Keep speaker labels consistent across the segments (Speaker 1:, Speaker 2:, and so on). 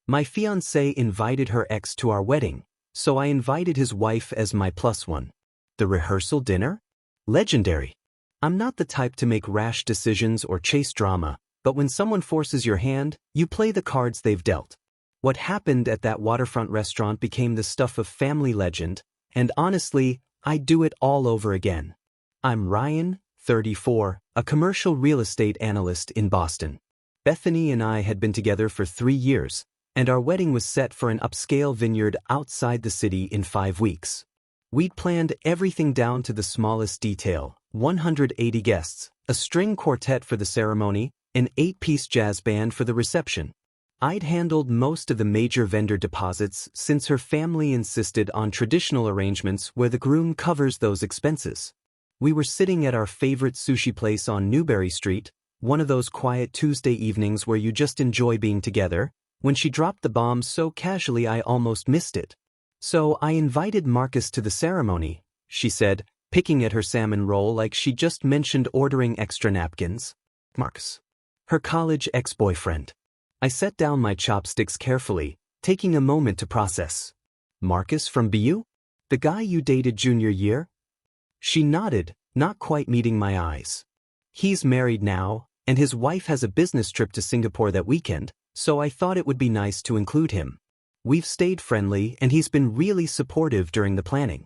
Speaker 1: My fiancé invited her ex to our wedding, so I invited his wife as my plus one. The rehearsal dinner? Legendary. I'm not the type to make rash decisions or chase drama, but when someone forces your hand, you play the cards they've dealt. What happened at that waterfront restaurant became the stuff of family legend, and honestly, I'd do it all over again. I'm Ryan, 34, a commercial real estate analyst in Boston. Bethany and I had been together for 3 years, and our wedding was set for an upscale vineyard outside the city in 5 weeks. We'd planned everything down to the smallest detail: 180 guests, a string quartet for the ceremony, an 8-piece jazz band for the reception. I'd handled most of the major vendor deposits since her family insisted on traditional arrangements where the groom covers those expenses. We were sitting at our favorite sushi place on Newberry Street, one of those quiet Tuesday evenings where you just enjoy being together, when she dropped the bomb so casually I almost missed it. "So I invited Marcus to the ceremony," she said, picking at her salmon roll like she just mentioned ordering extra napkins. Marcus. Her college ex-boyfriend. I set down my chopsticks carefully, taking a moment to process. "Marcus from BU? The guy you dated junior year?" She nodded, not quite meeting my eyes. "He's married now, and his wife has a business trip to Singapore that weekend, so I thought it would be nice to include him. We've stayed friendly and he's been really supportive during the planning."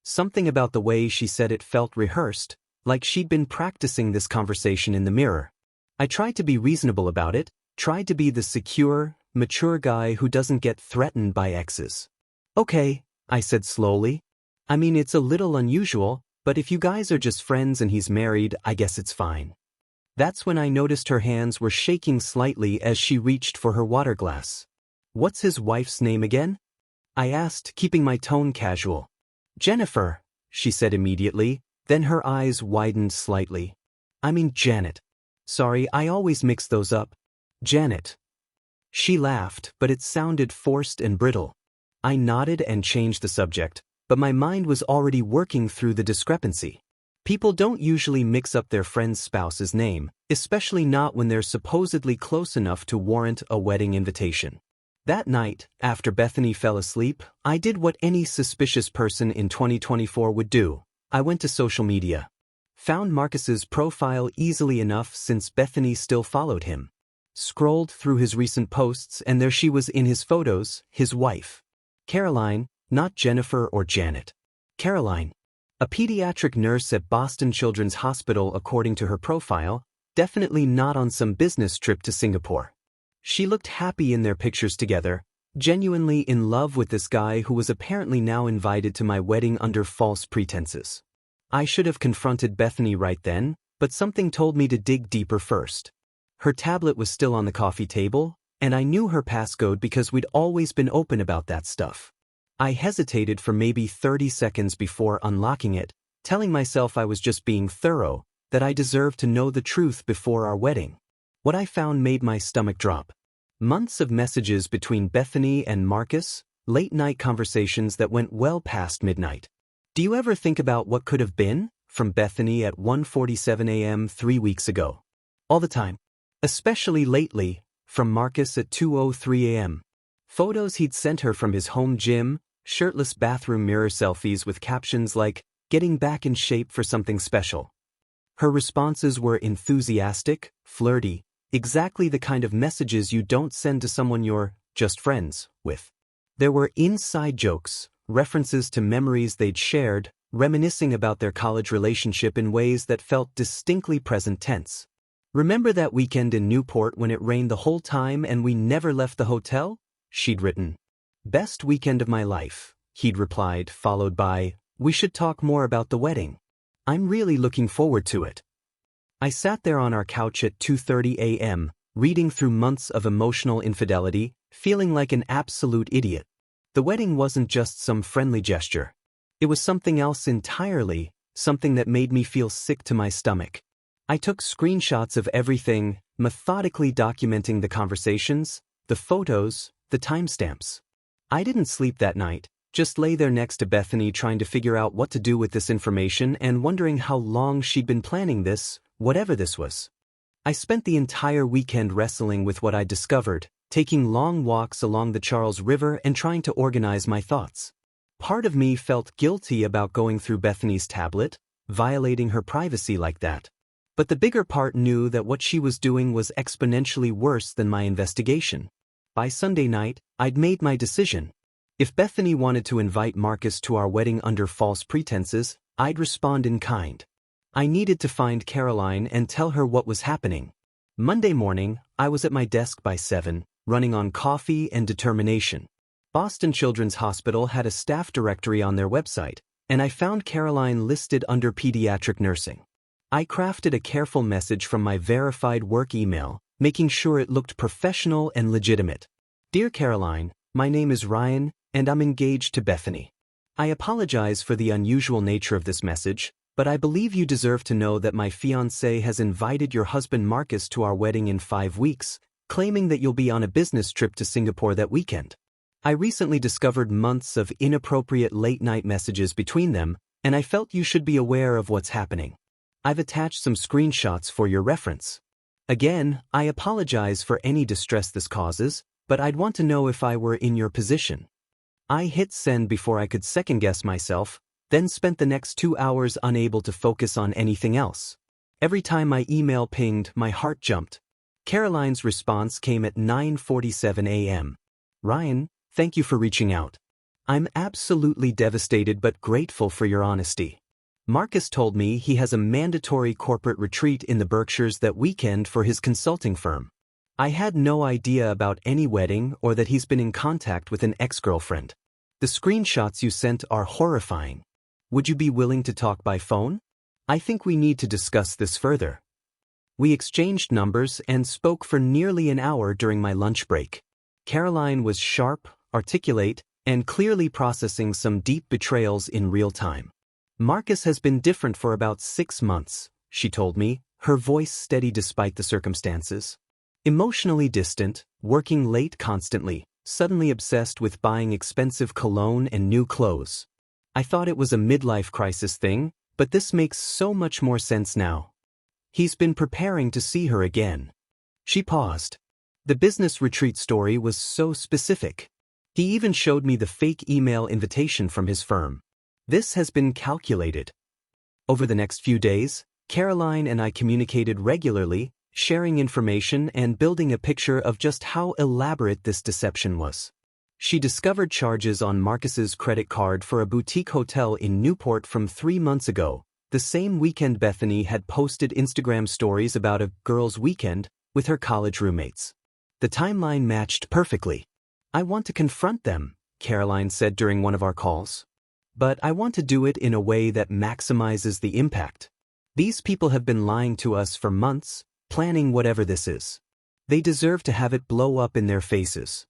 Speaker 1: Something about the way she said it felt rehearsed, like she'd been practicing this conversation in the mirror. I tried to be reasonable about it, tried to be the secure, mature guy who doesn't get threatened by exes. "Okay," I said slowly. "I mean, it's a little unusual, but if you guys are just friends and he's married, I guess it's fine." That's when I noticed her hands were shaking slightly as she reached for her water glass. "What's his wife's name again?" I asked, keeping my tone casual. "Jennifer," she said immediately, then her eyes widened slightly. "I mean Janet. Sorry, I always mix those up. Janet." She laughed, but it sounded forced and brittle. I nodded and changed the subject, but my mind was already working through the discrepancy. People don't usually mix up their friend's spouse's name, especially not when they're supposedly close enough to warrant a wedding invitation. That night, after Bethany fell asleep, I did what any suspicious person in 2024 would do. I went to social media. Found Marcus's profile easily enough since Bethany still followed him. Scrolled through his recent posts and there she was in his photos, his wife. Caroline, not Jennifer or Janet. Caroline. A pediatric nurse at Boston Children's Hospital according to her profile, definitely not on some business trip to Singapore. She looked happy in their pictures together, genuinely in love with this guy who was apparently now invited to my wedding under false pretenses. I should have confronted Bethany right then, but something told me to dig deeper first. Her tablet was still on the coffee table, and I knew her passcode because we'd always been open about that stuff. I hesitated for maybe 30 seconds before unlocking it, telling myself I was just being thorough, that I deserved to know the truth before our wedding. What I found made my stomach drop. Months of messages between Bethany and Marcus, late-night conversations that went well past midnight. "Do you ever think about what could have been?" from Bethany at 1:47 a.m. 3 weeks ago. "All the time. Especially lately," from Marcus at 2:03 a.m. Photos he'd sent her from his home gym, shirtless bathroom mirror selfies with captions like, "Getting back in shape for something special." Her responses were enthusiastic, flirty, exactly the kind of messages you don't send to someone you're just friends with. There were inside jokes, references to memories they'd shared, reminiscing about their college relationship in ways that felt distinctly present tense. "Remember that weekend in Newport when it rained the whole time and we never left the hotel?" she'd written. "Best weekend of my life," he'd replied, followed by, "We should talk more about the wedding. I'm really looking forward to it." I sat there on our couch at 2:30 a.m., reading through months of emotional infidelity, feeling like an absolute idiot. The wedding wasn't just some friendly gesture. It was something else entirely, something that made me feel sick to my stomach. I took screenshots of everything, methodically documenting the conversations, the photos, the timestamps. I didn't sleep that night, just lay there next to Bethany trying to figure out what to do with this information and wondering how long she'd been planning this, whatever this was. I spent the entire weekend wrestling with what I discovered, taking long walks along the Charles River and trying to organize my thoughts. Part of me felt guilty about going through Bethany's tablet, violating her privacy like that. But the bigger part knew that what she was doing was exponentially worse than my investigation. By Sunday night, I'd made my decision. If Bethany wanted to invite Marcus to our wedding under false pretenses, I'd respond in kind. I needed to find Caroline and tell her what was happening. Monday morning, I was at my desk by 7, running on coffee and determination. Boston Children's Hospital had a staff directory on their website, and I found Caroline listed under pediatric nursing. I crafted a careful message from my verified work email, making sure it looked professional and legitimate. Dear Caroline, my name is Ryan, and I'm engaged to Bethany. I apologize for the unusual nature of this message, but I believe you deserve to know that my fiancé has invited your husband Marcus to our wedding in 5 weeks, claiming that you'll be on a business trip to Singapore that weekend. I recently discovered months of inappropriate late-night messages between them, and I felt you should be aware of what's happening. I've attached some screenshots for your reference. Again, I apologize for any distress this causes, but I'd want to know if I were in your position. I hit send before I could second-guess myself, then spent the next 2 hours unable to focus on anything else. Every time my email pinged, my heart jumped. Caroline's response came at 9:47 a.m. Ryan, thank you for reaching out. I'm absolutely devastated but grateful for your honesty. Marcus told me he has a mandatory corporate retreat in the Berkshires that weekend for his consulting firm. I had no idea about any wedding or that he's been in contact with an ex-girlfriend. The screenshots you sent are horrifying. Would you be willing to talk by phone? I think we need to discuss this further. We exchanged numbers and spoke for nearly an hour during my lunch break. Caroline was sharp, articulate, and clearly processing some deep betrayals in real time. Marcus has been different for about 6 months, she told me, her voice steady despite the circumstances. Emotionally distant, working late constantly, suddenly obsessed with buying expensive cologne and new clothes. I thought it was a midlife crisis thing, but this makes so much more sense now. He's been preparing to see her again. She paused. The business retreat story was so specific. He even showed me the fake email invitation from his firm. This has been calculated. Over the next few days, Caroline and I communicated regularly, sharing information and building a picture of just how elaborate this deception was. She discovered charges on Marcus's credit card for a boutique hotel in Newport from 3 months ago, the same weekend Bethany had posted Instagram stories about a girls' weekend with her college roommates. The timeline matched perfectly. I want to confront them, Caroline said during one of our calls. But I want to do it in a way that maximizes the impact. These people have been lying to us for months, planning whatever this is. They deserve to have it blow up in their faces.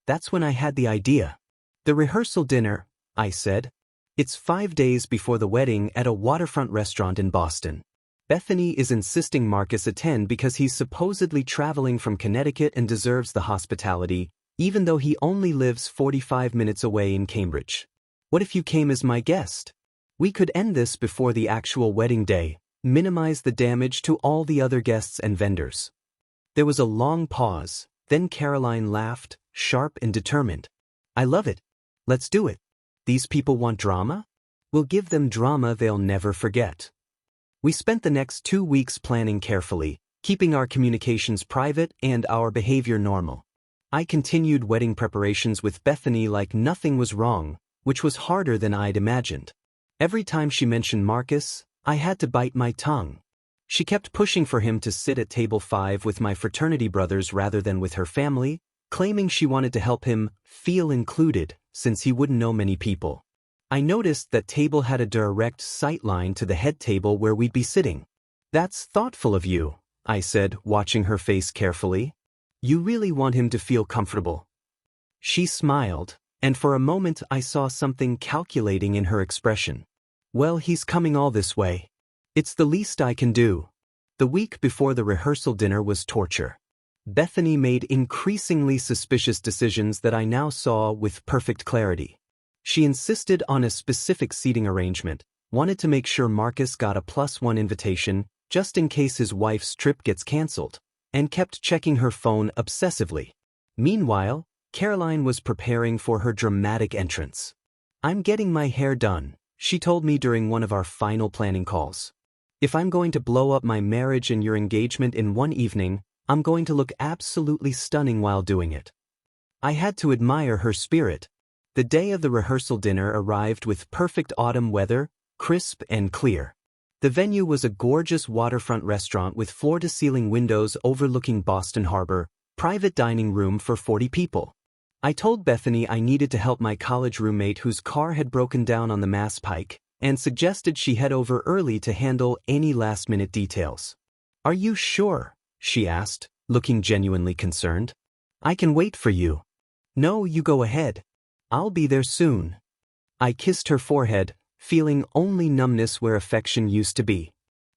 Speaker 1: That's when I had the idea. The rehearsal dinner, I said. It's 5 days before the wedding at a waterfront restaurant in Boston. Bethany is insisting Marcus attend because he's supposedly traveling from Connecticut and deserves the hospitality, even though he only lives 45 minutes away in Cambridge. What if you came as my guest? We could end this before the actual wedding day, minimize the damage to all the other guests and vendors. There was a long pause, then Caroline laughed, sharp and determined. I love it. Let's do it. These people want drama? We'll give them drama they'll never forget. We spent the next 2 weeks planning carefully, keeping our communications private and our behavior normal. I continued wedding preparations with Bethany like nothing was wrong, which was harder than I'd imagined. Every time she mentioned Marcus, I had to bite my tongue. She kept pushing for him to sit at table 5 with my fraternity brothers rather than with her family, claiming she wanted to help him feel included since he wouldn't know many people. I noticed that table had a direct sight line to the head table where we'd be sitting. That's thoughtful of you, I said, watching her face carefully. You really want him to feel comfortable. She smiled, and for a moment I saw something calculating in her expression. Well, he's coming all this way. It's the least I can do. The week before the rehearsal dinner was torture. Bethany made increasingly suspicious decisions that I now saw with perfect clarity. She insisted on a specific seating arrangement, wanted to make sure Marcus got a +1 invitation just in case his wife's trip gets cancelled, and kept checking her phone obsessively. Meanwhile, Caroline was preparing for her dramatic entrance. "I'm getting my hair done," she told me during one of our final planning calls. "If I'm going to blow up my marriage and your engagement in one evening, I'm going to look absolutely stunning while doing it." I had to admire her spirit. The day of the rehearsal dinner arrived with perfect autumn weather, crisp and clear. The venue was a gorgeous waterfront restaurant with floor-to-ceiling windows overlooking Boston Harbor, private dining room for 40 people. I told Bethany I needed to help my college roommate whose car had broken down on the Mass Pike, and suggested she head over early to handle any last-minute details. "Are you sure?" she asked, looking genuinely concerned. "I can wait for you." "No, you go ahead. I'll be there soon." I kissed her forehead, feeling only numbness where affection used to be.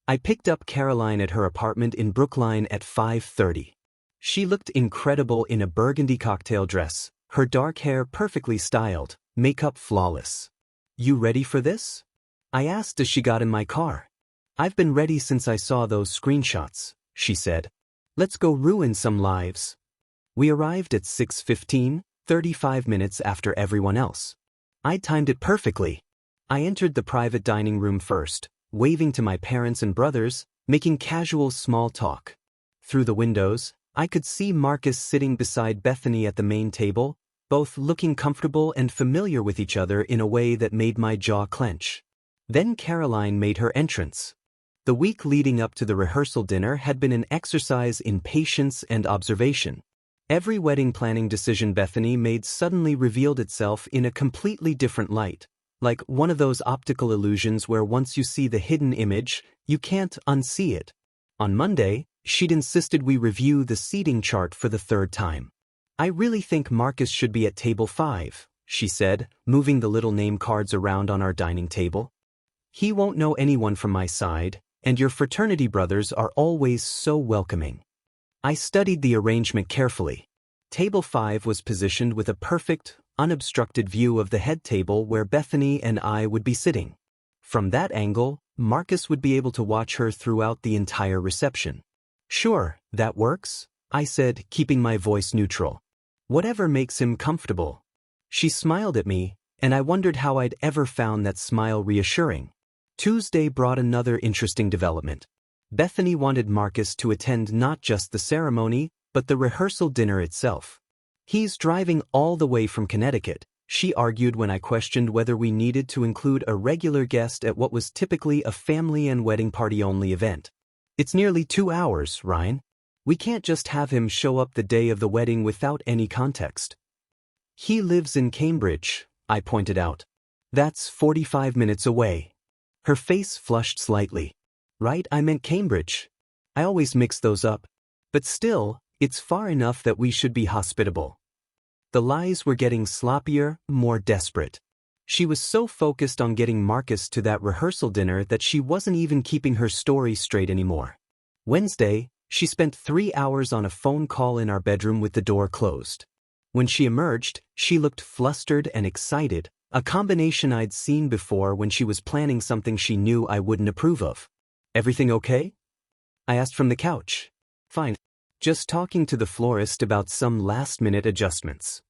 Speaker 1: I picked up Caroline at her apartment in Brookline at 5:30. She looked incredible in a burgundy cocktail dress, her dark hair perfectly styled, makeup flawless. "You ready for this?" I asked as she got in my car. "I've been ready since I saw those screenshots," she said. "Let's go ruin some lives." We arrived at 6:15, 35 minutes after everyone else. I timed it perfectly. I entered the private dining room first, waving to my parents and brothers, making casual small talk. Through the windows, I could see Marcus sitting beside Bethany at the main table, both looking comfortable and familiar with each other in a way that made my jaw clench. Then Caroline made her entrance. The week leading up to the rehearsal dinner had been an exercise in patience and observation. Every wedding planning decision Bethany made suddenly revealed itself in a completely different light, like one of those optical illusions where once you see the hidden image, you can't unsee it. On Monday, she'd insisted we review the seating chart for the third time. "I really think Marcus should be at table 5, she said, moving the little name cards around on our dining table. "He won't know anyone from my side, and your fraternity brothers are always so welcoming." I studied the arrangement carefully. Table 5 was positioned with a perfect, unobstructed view of the head table where Bethany and I would be sitting. From that angle, Marcus would be able to watch her throughout the entire reception. "Sure, that works," I said, keeping my voice neutral. "Whatever makes him comfortable." She smiled at me, and I wondered how I'd ever found that smile reassuring. Tuesday brought another interesting development. Bethany wanted Marcus to attend not just the ceremony, but the rehearsal dinner itself. "He's driving all the way from Connecticut," she argued when I questioned whether we needed to include a regular guest at what was typically a family and wedding party-only event. "It's nearly 2 hours, Ryan. We can't just have him show up the day of the wedding without any context." "He lives in Cambridge," I pointed out. "That's 45 minutes away." Her face flushed slightly. "Right, I meant Cambridge. I always mix those up. But still, it's far enough that we should be hospitable." The lies were getting sloppier, more desperate. She was so focused on getting Marcus to that rehearsal dinner that she wasn't even keeping her story straight anymore. Wednesday, she spent 3 hours on a phone call in our bedroom with the door closed. When she emerged, she looked flustered and excited, a combination I'd seen before when she was planning something she knew I wouldn't approve of. "Everything okay?" I asked from the couch. "Fine. Just talking to the florist about some last-minute adjustments."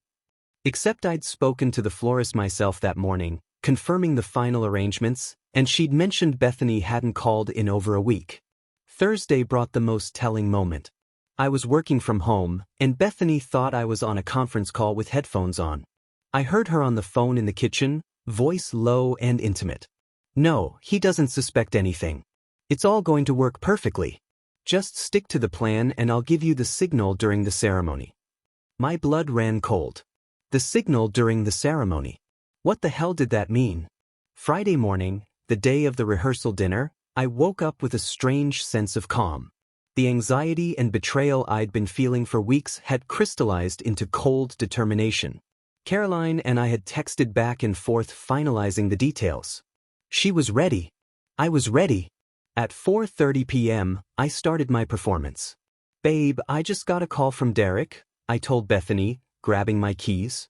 Speaker 1: Except I'd spoken to the florist myself that morning, confirming the final arrangements, and she'd mentioned Bethany hadn't called in over a week. Thursday brought the most telling moment. I was working from home, and Bethany thought I was on a conference call with headphones on. I heard her on the phone in the kitchen, voice low and intimate. "No, he doesn't suspect anything. It's all going to work perfectly. Just stick to the plan and I'll give you the signal during the ceremony." My blood ran cold. The signal during the ceremony. What the hell did that mean? Friday morning, the day of the rehearsal dinner, I woke up with a strange sense of calm. The anxiety and betrayal I'd been feeling for weeks had crystallized into cold determination. Caroline and I had texted back and forth finalizing the details. She was ready. I was ready. At 4:30 p.m., I started my performance. "Babe, I just got a call from Derek," I told Bethany, grabbing my keys.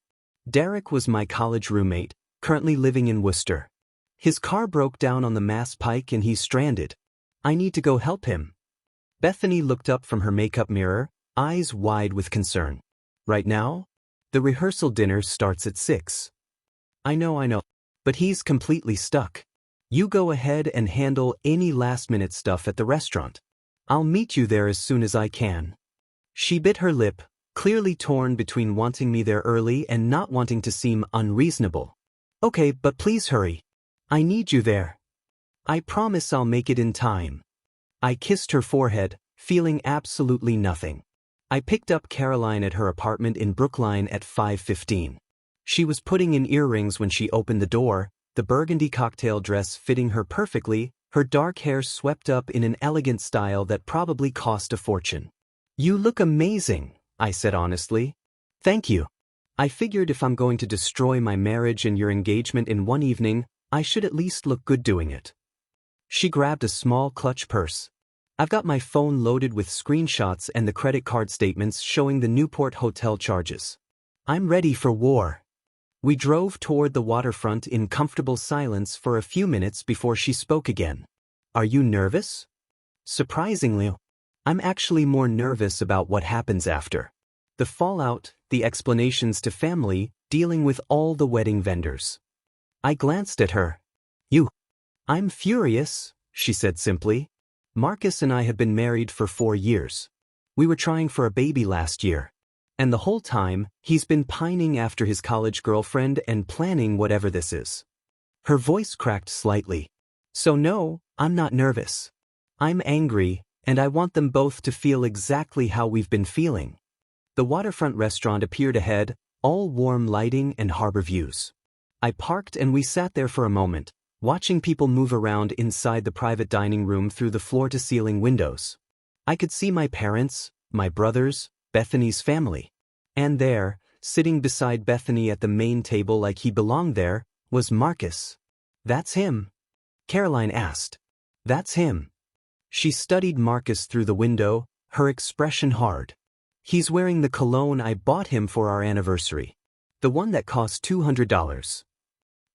Speaker 1: Derek was my college roommate, currently living in Worcester. His car broke down on the Mass Pike and he's stranded. I need to go help him. Bethany looked up from her makeup mirror, eyes wide with concern. Right now? The rehearsal dinner starts at 6. I know. But he's completely stuck. You go ahead and handle any last-minute stuff at the restaurant. I'll meet you there as soon as I can. She bit her lip, clearly torn between wanting me there early and not wanting to seem unreasonable. Okay, but please hurry. I need you there. I promise I'll make it in time. I kissed her forehead, feeling absolutely nothing. I picked up Caroline at her apartment in Brookline at 5:15. She was putting in earrings when she opened the door, the burgundy cocktail dress fitting her perfectly, her dark hair swept up in an elegant style that probably cost a fortune. You look amazing, I said honestly. Thank you. I figured if I'm going to destroy my marriage and your engagement in one evening, I should at least look good doing it. She grabbed a small clutch purse. I've got my phone loaded with screenshots and the credit card statements showing the Newport hotel charges. I'm ready for war. We drove toward the waterfront in comfortable silence for a few minutes before she spoke again. Are you nervous? Surprisingly, I'm actually more nervous about what happens after. The fallout, the explanations to family, dealing with all the wedding vendors. I glanced at her. I'm furious, she said simply. Marcus and I have been married for 4 years. We were trying for a baby last year. And the whole time, he's been pining after his college girlfriend and planning whatever this is. Her voice cracked slightly. So no, I'm not nervous. I'm angry, and I want them both to feel exactly how we've been feeling. The waterfront restaurant appeared ahead, all warm lighting and harbor views. I parked and we sat there for a moment, watching people move around inside the private dining room through the floor-to-ceiling windows. I could see my parents, my brothers, Bethany's family. And there, sitting beside Bethany at the main table like he belonged there, was Marcus. That's him? Caroline asked. That's him. She studied Marcus through the window, her expression hard. He's wearing the cologne I bought him for our anniversary. The one that cost $200.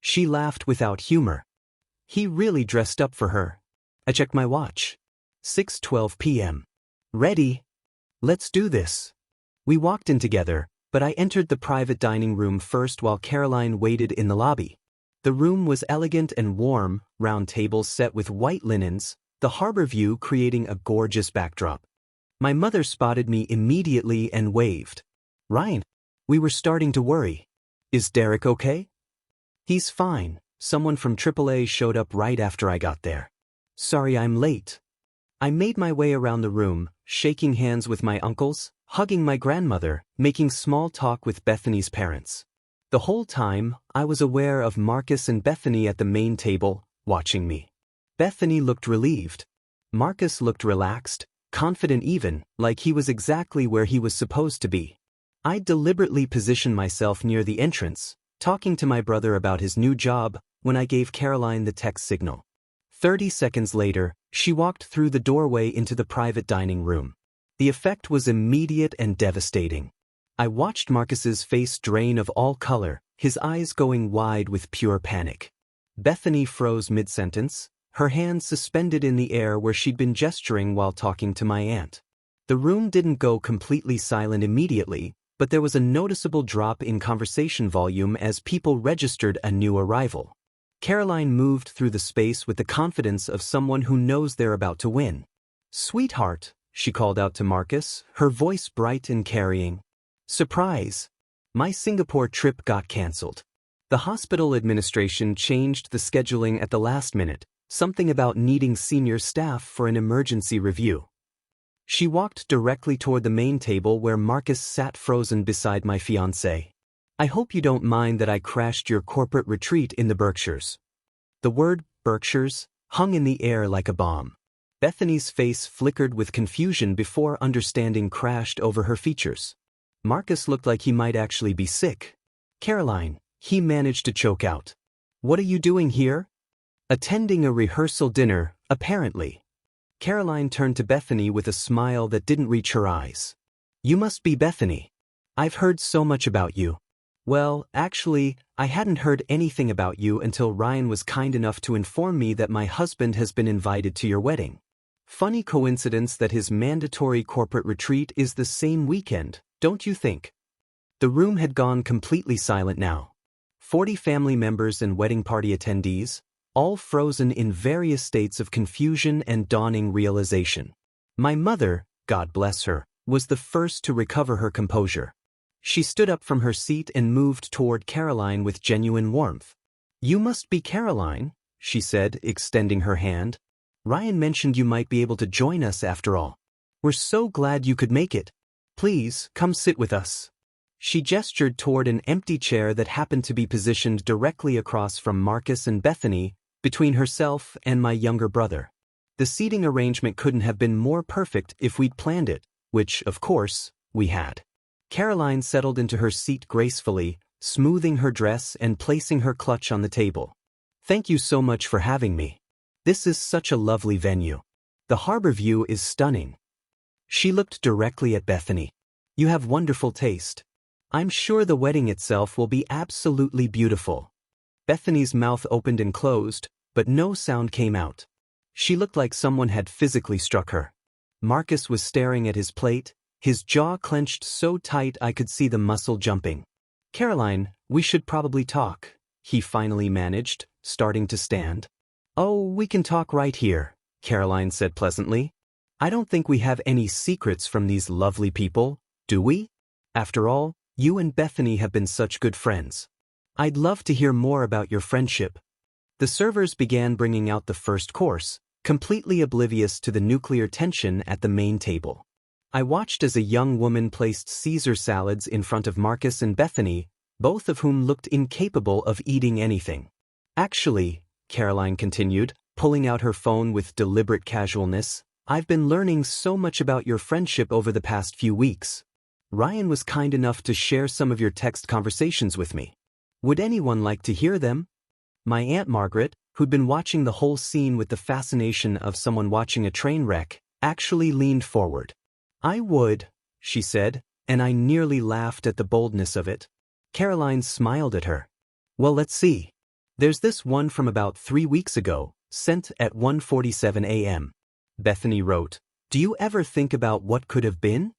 Speaker 1: She laughed without humor. He really dressed up for her. I checked my watch. 6:12 p.m. Ready? Let's do this. We walked in together, but I entered the private dining room first while Caroline waited in the lobby. The room was elegant and warm, round tables set with white linens, the harbor view creating a gorgeous backdrop. My mother spotted me immediately and waved. Ryan. We were starting to worry. Is Derek okay? He's fine. Someone from AAA showed up right after I got there. Sorry I'm late. I made my way around the room, shaking hands with my uncles, hugging my grandmother, making small talk with Bethany's parents. The whole time, I was aware of Marcus and Bethany at the main table, watching me. Bethany looked relieved. Marcus looked relaxed, confident even, like he was exactly where he was supposed to be. I deliberately positioned myself near the entrance, talking to my brother about his new job, when I gave Caroline the text signal. 30 seconds later, she walked through the doorway into the private dining room. The effect was immediate and devastating. I watched Marcus's face drain of all color, his eyes going wide with pure panic. Bethany froze mid-sentence, her hands suspended in the air where she'd been gesturing while talking to my aunt. The room didn't go completely silent immediately, but there was a noticeable drop in conversation volume as people registered a new arrival. Caroline moved through the space with the confidence of someone who knows they're about to win. Sweetheart, she called out to Marcus, her voice bright and carrying. Surprise! My Singapore trip got cancelled. The hospital administration changed the scheduling at the last minute, something about needing senior staff for an emergency review. She walked directly toward the main table where Marcus sat frozen beside my fiancée. I hope you don't mind that I crashed your corporate retreat in the Berkshires. The word, Berkshires, hung in the air like a bomb. Bethany's face flickered with confusion before understanding crashed over her features. Marcus looked like he might actually be sick. Caroline, he managed to choke out. What are you doing here? Attending a rehearsal dinner, apparently. Caroline turned to Bethany with a smile that didn't reach her eyes. You must be Bethany. I've heard so much about you. Well, actually, I hadn't heard anything about you until Ryan was kind enough to inform me that my husband has been invited to your wedding. Funny coincidence that his mandatory corporate retreat is the same weekend, don't you think? The room had gone completely silent now. 40 family members and wedding party attendees, all frozen in various states of confusion and dawning realization. My mother, God bless her, was the first to recover her composure. She stood up from her seat and moved toward Caroline with genuine warmth. "You must be Caroline," she said, extending her hand. "Ryan mentioned you might be able to join us after all. We're so glad you could make it. Please, come sit with us." She gestured toward an empty chair that happened to be positioned directly across from Marcus and Bethany, between herself and my younger brother. The seating arrangement couldn't have been more perfect if we'd planned it, which, of course, we had. Caroline settled into her seat gracefully, smoothing her dress and placing her clutch on the table. "Thank you so much for having me. This is such a lovely venue. The harbor view is stunning." She looked directly at Bethany. "You have wonderful taste. I'm sure the wedding itself will be absolutely beautiful." Bethany's mouth opened and closed, but no sound came out. She looked like someone had physically struck her. Marcus was staring at his plate, his jaw clenched so tight I could see the muscle jumping. "Caroline, we should probably talk," he finally managed, starting to stand. "Oh, we can talk right here," Caroline said pleasantly. "I don't think we have any secrets from these lovely people, do we? After all, you and Bethany have been such good friends. I'd love to hear more about your friendship." The servers began bringing out the first course, completely oblivious to the nuclear tension at the main table. I watched as a young woman placed Caesar salads in front of Marcus and Bethany, both of whom looked incapable of eating anything. "Actually," Caroline continued, pulling out her phone with deliberate casualness, "I've been learning so much about your friendship over the past few weeks. Ryan was kind enough to share some of your text conversations with me. Would anyone like to hear them?" My Aunt Margaret, who'd been watching the whole scene with the fascination of someone watching a train wreck, actually leaned forward. "I would," she said, and I nearly laughed at the boldness of it. Caroline smiled at her. "Well, let's see. There's this one from about 3 weeks ago, sent at 1:47 a.m. Bethany wrote, 'Do you ever think about what could have been?'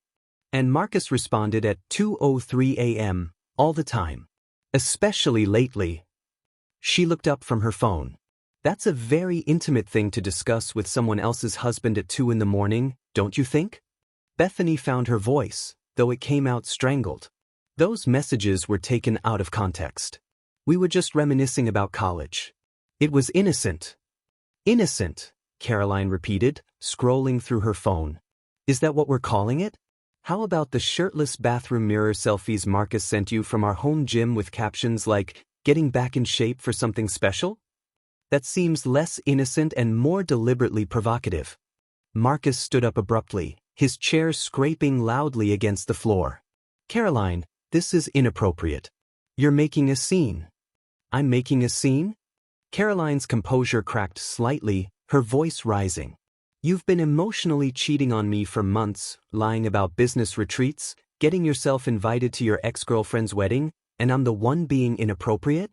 Speaker 1: And Marcus responded at 2:03 a.m., all the time. Especially lately." She looked up from her phone. "That's a very intimate thing to discuss with someone else's husband at 2 in the morning, don't you think?" Bethany found her voice, though it came out strangled. "Those messages were taken out of context. We were just reminiscing about college. It was innocent." "Innocent," Caroline repeated, scrolling through her phone. "Is that what we're calling it? How about the shirtless bathroom mirror selfies Marcus sent you from our home gym with captions like, 'Getting back in shape for something special'? That seems less innocent and more deliberately provocative." Marcus stood up abruptly, his chair scraping loudly against the floor. "Caroline, this is inappropriate. You're making a scene." "I'm making a scene?" Caroline's composure cracked slightly, her voice rising. "You've been emotionally cheating on me for months, lying about business retreats, getting yourself invited to your ex-girlfriend's wedding, and I'm the one being inappropriate?"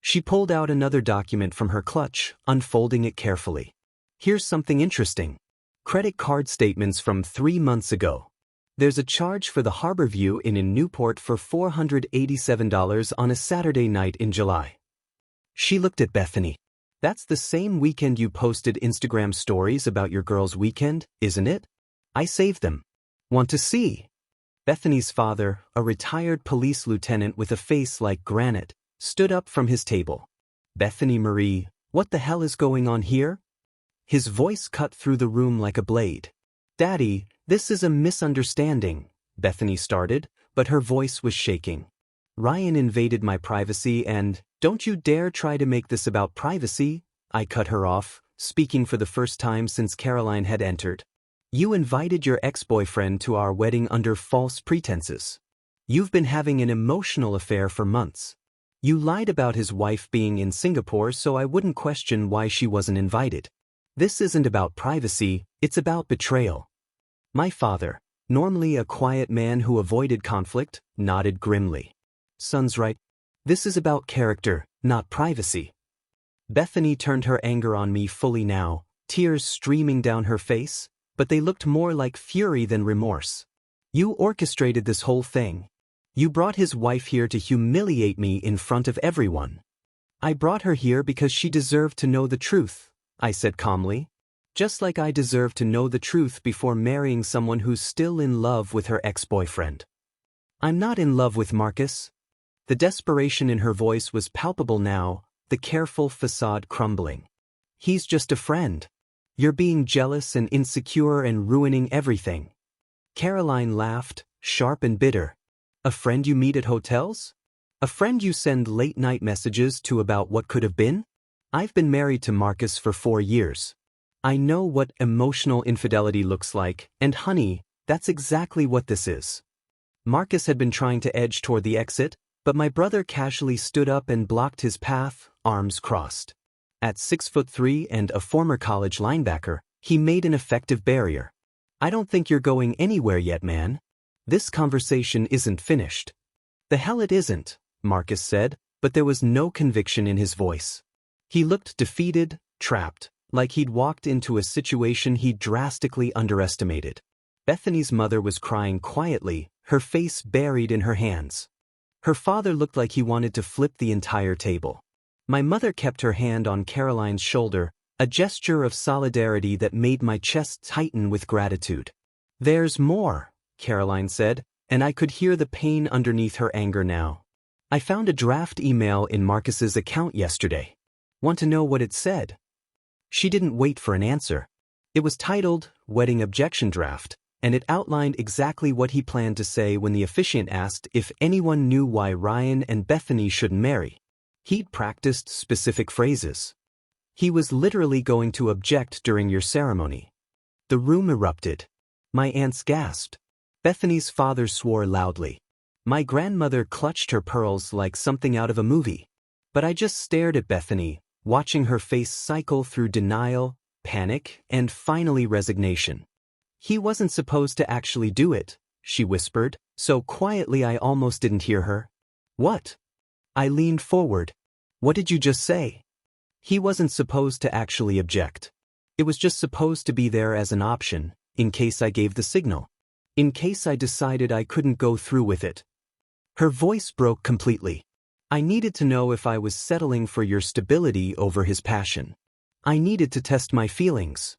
Speaker 1: She pulled out another document from her clutch, unfolding it carefully. "Here's something interesting. Credit card statements from 3 months ago. There's a charge for the Harbor View Inn in Newport for $487 on a Saturday night in July." She looked at Bethany. "That's the same weekend you posted Instagram stories about your girl's weekend, isn't it? I saved them. Want to see?" Bethany's father, a retired police lieutenant with a face like granite, stood up from his table. "Bethany Marie, what the hell is going on here?" His voice cut through the room like a blade. "Daddy, this is a misunderstanding," Bethany started, but her voice was shaking. "Ryan invaded my privacy and, don't you dare try to make this about privacy," I cut her off, speaking for the first time since Caroline had entered. "You invited your ex-boyfriend to our wedding under false pretenses. You've been having an emotional affair for months. You lied about his wife being in Singapore so I wouldn't question why she wasn't invited. This isn't about privacy, it's about betrayal." My father, normally a quiet man who avoided conflict, nodded grimly. "Son's right. This is about character, not privacy." Bethany turned her anger on me fully now, tears streaming down her face, but they looked more like fury than remorse. "You orchestrated this whole thing. You brought his wife here to humiliate me in front of everyone. I brought her here because she deserved to know the truth, I said calmly. Just like I deserve to know the truth before marrying someone who's still in love with her ex-boyfriend. I'm not in love with Marcus. The desperation in her voice was palpable now, the careful facade crumbling. He's just a friend. You're being jealous and insecure and ruining everything. Caroline laughed, sharp and bitter. A friend you meet at hotels? A friend you send late-night messages to about what could have been? I've been married to Marcus for 4 years. I know what emotional infidelity looks like, and honey, that's exactly what this is. Marcus had been trying to edge toward the exit, but my brother casually stood up and blocked his path, arms crossed. At 6'3" and a former college linebacker, he made an effective barrier. I don't think you're going anywhere yet, man. This conversation isn't finished. The hell it isn't, Marcus said, but there was no conviction in his voice. He looked defeated, trapped, like he'd walked into a situation he drastically underestimated. Bethany's mother was crying quietly, her face buried in her hands. Her father looked like he wanted to flip the entire table. My mother kept her hand on Caroline's shoulder, a gesture of solidarity that made my chest tighten with gratitude. There's more, Caroline said, and I could hear the pain underneath her anger now. I found a draft email in Marcus's account yesterday. Want to know what it said? She didn't wait for an answer. It was titled, Wedding Objection Draft, and it outlined exactly what he planned to say when the officiant asked if anyone knew why Ryan and Bethany shouldn't marry. He'd practiced specific phrases. He was literally going to object during your ceremony. The room erupted. My aunts gasped. Bethany's father swore loudly. My grandmother clutched her pearls like something out of a movie. But I just stared at Bethany, watching her face cycle through denial, panic, and finally resignation. He wasn't supposed to actually do it, she whispered, so quietly I almost didn't hear her. What? I leaned forward. What did you just say? He wasn't supposed to actually object. It was just supposed to be there as an option, in case I gave the signal. In case I decided I couldn't go through with it. Her voice broke completely. I needed to know if I was settling for your stability over his passion. I needed to test my feelings.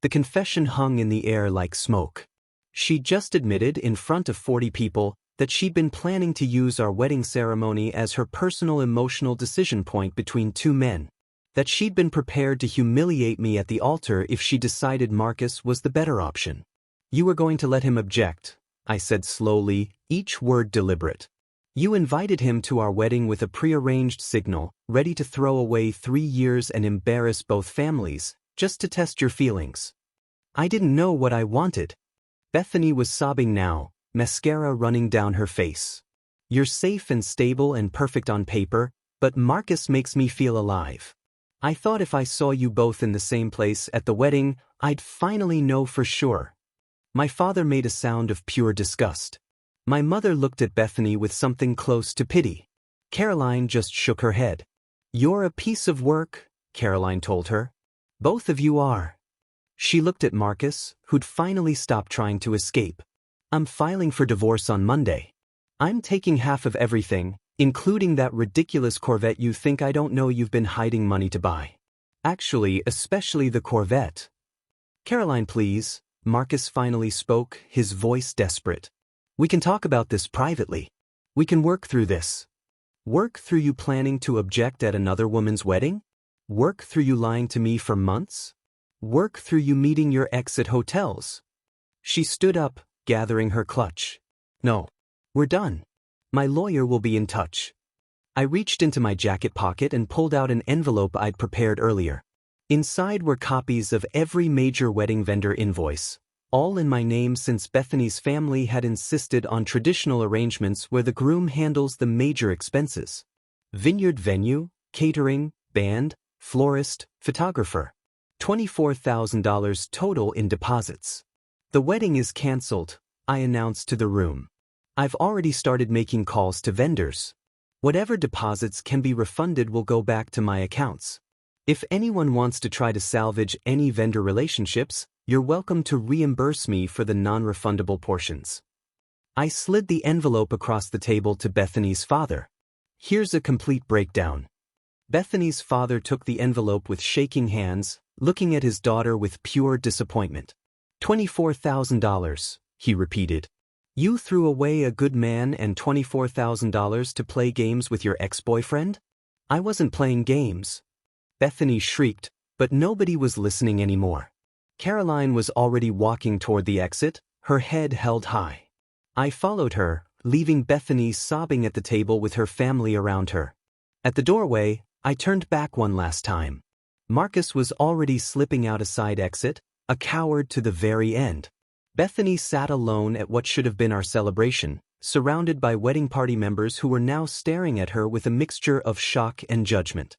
Speaker 1: The confession hung in the air like smoke. She just admitted in front of 40 people that she'd been planning to use our wedding ceremony as her personal emotional decision point between two men. That she'd been prepared to humiliate me at the altar if she decided Marcus was the better option. You were going to let him object, I said slowly, each word deliberate. You invited him to our wedding with a prearranged signal, ready to throw away 3 years and embarrass both families, just to test your feelings. I didn't know what I wanted. Bethany was sobbing now, mascara running down her face. You're safe and stable and perfect on paper, but Marcus makes me feel alive. I thought if I saw you both in the same place at the wedding, I'd finally know for sure. My father made a sound of pure disgust. My mother looked at Bethany with something close to pity. Caroline just shook her head. You're a piece of work, Caroline told her. Both of you are. She looked at Marcus, who'd finally stopped trying to escape. I'm filing for divorce on Monday. I'm taking half of everything, including that ridiculous Corvette you think I don't know you've been hiding money to buy. Actually, especially the Corvette. Caroline, please, Marcus finally spoke, his voice desperate. We can talk about this privately. We can work through this. Work through you planning to object at another woman's wedding? Work through you lying to me for months? Work through you meeting your ex at hotels? She stood up, gathering her clutch. No. We're done. My lawyer will be in touch. I reached into my jacket pocket and pulled out an envelope I'd prepared earlier. Inside were copies of every major wedding vendor invoice, all in my name since Bethany's family had insisted on traditional arrangements where the groom handles the major expenses. Vineyard venue, catering, band, florist, photographer. $24,000 total in deposits. The wedding is canceled, I announced to the room. I've already started making calls to vendors. Whatever deposits can be refunded will go back to my accounts. If anyone wants to try to salvage any vendor relationships, you're welcome to reimburse me for the non-refundable portions. I slid the envelope across the table to Bethany's father. Here's a complete breakdown. Bethany's father took the envelope with shaking hands, looking at his daughter with pure disappointment. $24,000, he repeated. You threw away a good man and $24,000 to play games with your ex-boyfriend? I wasn't playing games. Bethany shrieked, but nobody was listening anymore. Caroline was already walking toward the exit, her head held high. I followed her, leaving Bethany sobbing at the table with her family around her. At the doorway, I turned back one last time. Marcus was already slipping out a side exit, a coward to the very end. Bethany sat alone at what should have been our celebration, surrounded by wedding party members who were now staring at her with a mixture of shock and judgment.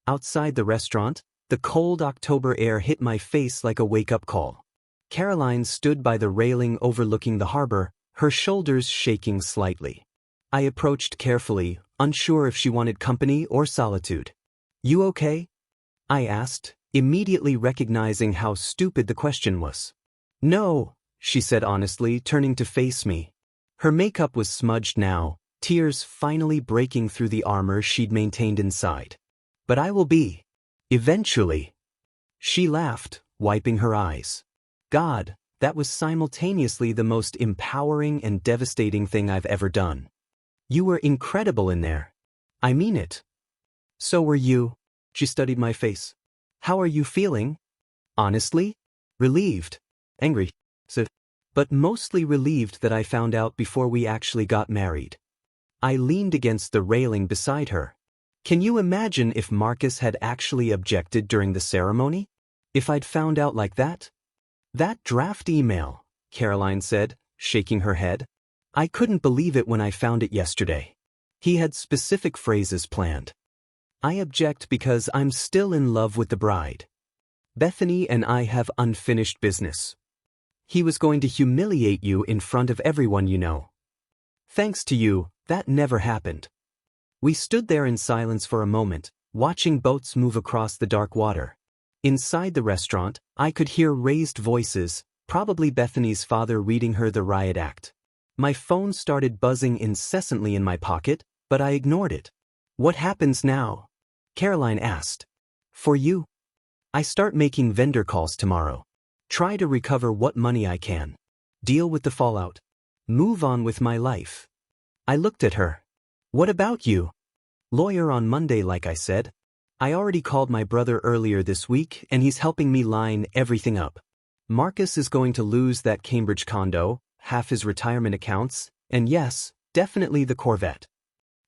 Speaker 1: Outside the restaurant, the cold October air hit my face like a wake-up call. Caroline stood by the railing overlooking the harbor, her shoulders shaking slightly. I approached carefully, unsure if she wanted company or solitude. You okay? I asked, immediately recognizing how stupid the question was. No, she said honestly, turning to face me. Her makeup was smudged now, tears finally breaking through the armor she'd maintained inside. But I will be. Eventually. She laughed, wiping her eyes. God, that was simultaneously the most empowering and devastating thing I've ever done. You were incredible in there. I mean it. So were you. She studied my face. How are you feeling? Honestly? Relieved. Angry. But mostly relieved that I found out before we actually got married. I leaned against the railing beside her. Can you imagine if Marcus had actually objected during the ceremony? If I'd found out like that? That draft email, Caroline said, shaking her head. I couldn't believe it when I found it yesterday. He had specific phrases planned. I object because I'm still in love with the bride. Bethany and I have unfinished business. He was going to humiliate you in front of everyone you know. Thanks to you, that never happened. We stood there in silence for a moment, watching boats move across the dark water. Inside the restaurant, I could hear raised voices, probably Bethany's father reading her the riot act. My phone started buzzing incessantly in my pocket, but I ignored it. What happens now? Caroline asked. For you? I start making vendor calls tomorrow. Try to recover what money I can. Deal with the fallout. Move on with my life. I looked at her. What about you? Lawyer on Monday, like I said. I already called my brother earlier this week and he's helping me line everything up. Marcus is going to lose that Cambridge condo, half his retirement accounts, and yes, definitely the Corvette.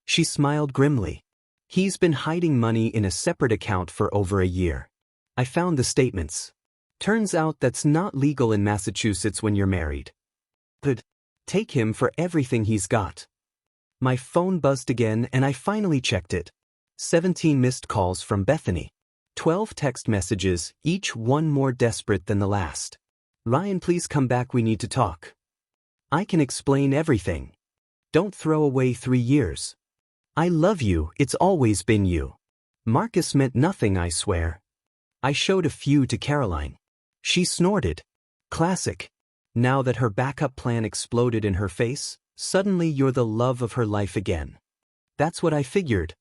Speaker 1: She smiled grimly. He's been hiding money in a separate account for over a year. I found the statements. Turns out that's not legal in Massachusetts when you're married. But take him for everything he's got. My phone buzzed again and I finally checked it. 17 missed calls from Bethany. 12 text messages, each one more desperate than the last. Ryan, please come back, we need to talk. I can explain everything. Don't throw away 3 years. I love you, it's always been you. Marcus meant nothing, I swear. I showed a few to Caroline. She snorted. Classic. Now that her backup plan exploded in her face, suddenly you're the love of her life again. That's what I figured.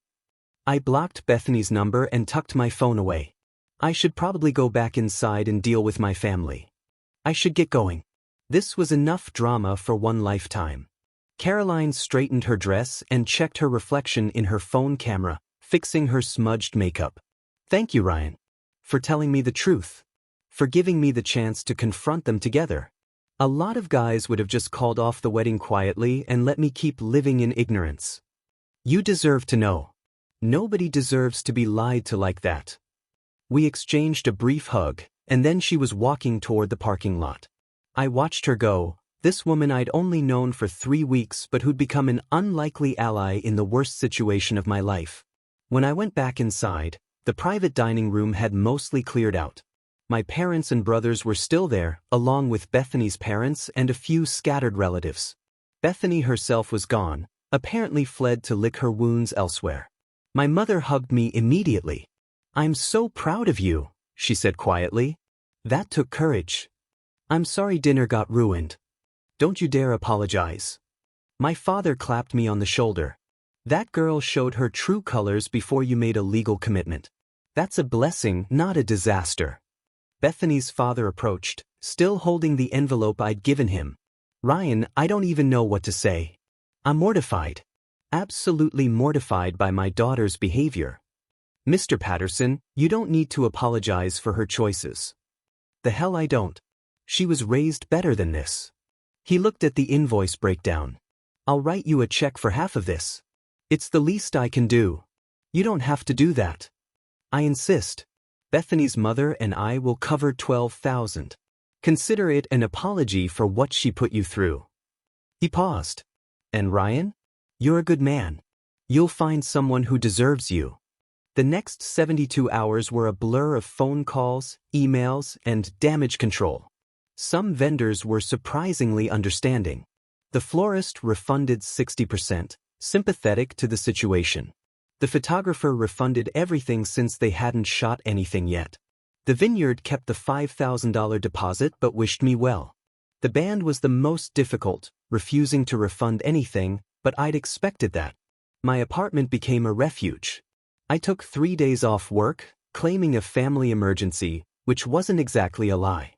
Speaker 1: I blocked Bethany's number and tucked my phone away. I should probably go back inside and deal with my family. I should get going. This was enough drama for one lifetime. Caroline straightened her dress and checked her reflection in her phone camera, fixing her smudged makeup. Thank you, Ryan. For telling me the truth. For giving me the chance to confront them together. A lot of guys would have just called off the wedding quietly and let me keep living in ignorance. You deserve to know. Nobody deserves to be lied to like that. We exchanged a brief hug, and then she was walking toward the parking lot. I watched her go, this woman I'd only known for 3 weeks but who'd become an unlikely ally in the worst situation of my life. When I went back inside, the private dining room had mostly cleared out. My parents and brothers were still there, along with Bethany's parents and a few scattered relatives. Bethany herself was gone, apparently fled to lick her wounds elsewhere. My mother hugged me immediately. I'm so proud of you, she said quietly. That took courage. I'm sorry dinner got ruined. Don't you dare apologize. My father clapped me on the shoulder. That girl showed her true colors before you made a legal commitment. That's a blessing, not a disaster. Bethany's father approached, still holding the envelope I'd given him. Ryan, I don't even know what to say. I'm mortified. Absolutely mortified by my daughter's behavior. Mr. Patterson, you don't need to apologize for her choices. The hell I don't. She was raised better than this. He looked at the invoice breakdown. I'll write you a check for half of this. It's the least I can do. You don't have to do that. I insist. Bethany's mother and I will cover $12,000. Consider it an apology for what she put you through. He paused. And Ryan? You're a good man. You'll find someone who deserves you. The next 72 hours were a blur of phone calls, emails, and damage control. Some vendors were surprisingly understanding. The florist refunded 60%, sympathetic to the situation. The photographer refunded everything since they hadn't shot anything yet. The vineyard kept the $5,000 deposit but wished me well. The band was the most difficult, refusing to refund anything, but I'd expected that. My apartment became a refuge. I took 3 days off work, claiming a family emergency, which wasn't exactly a lie.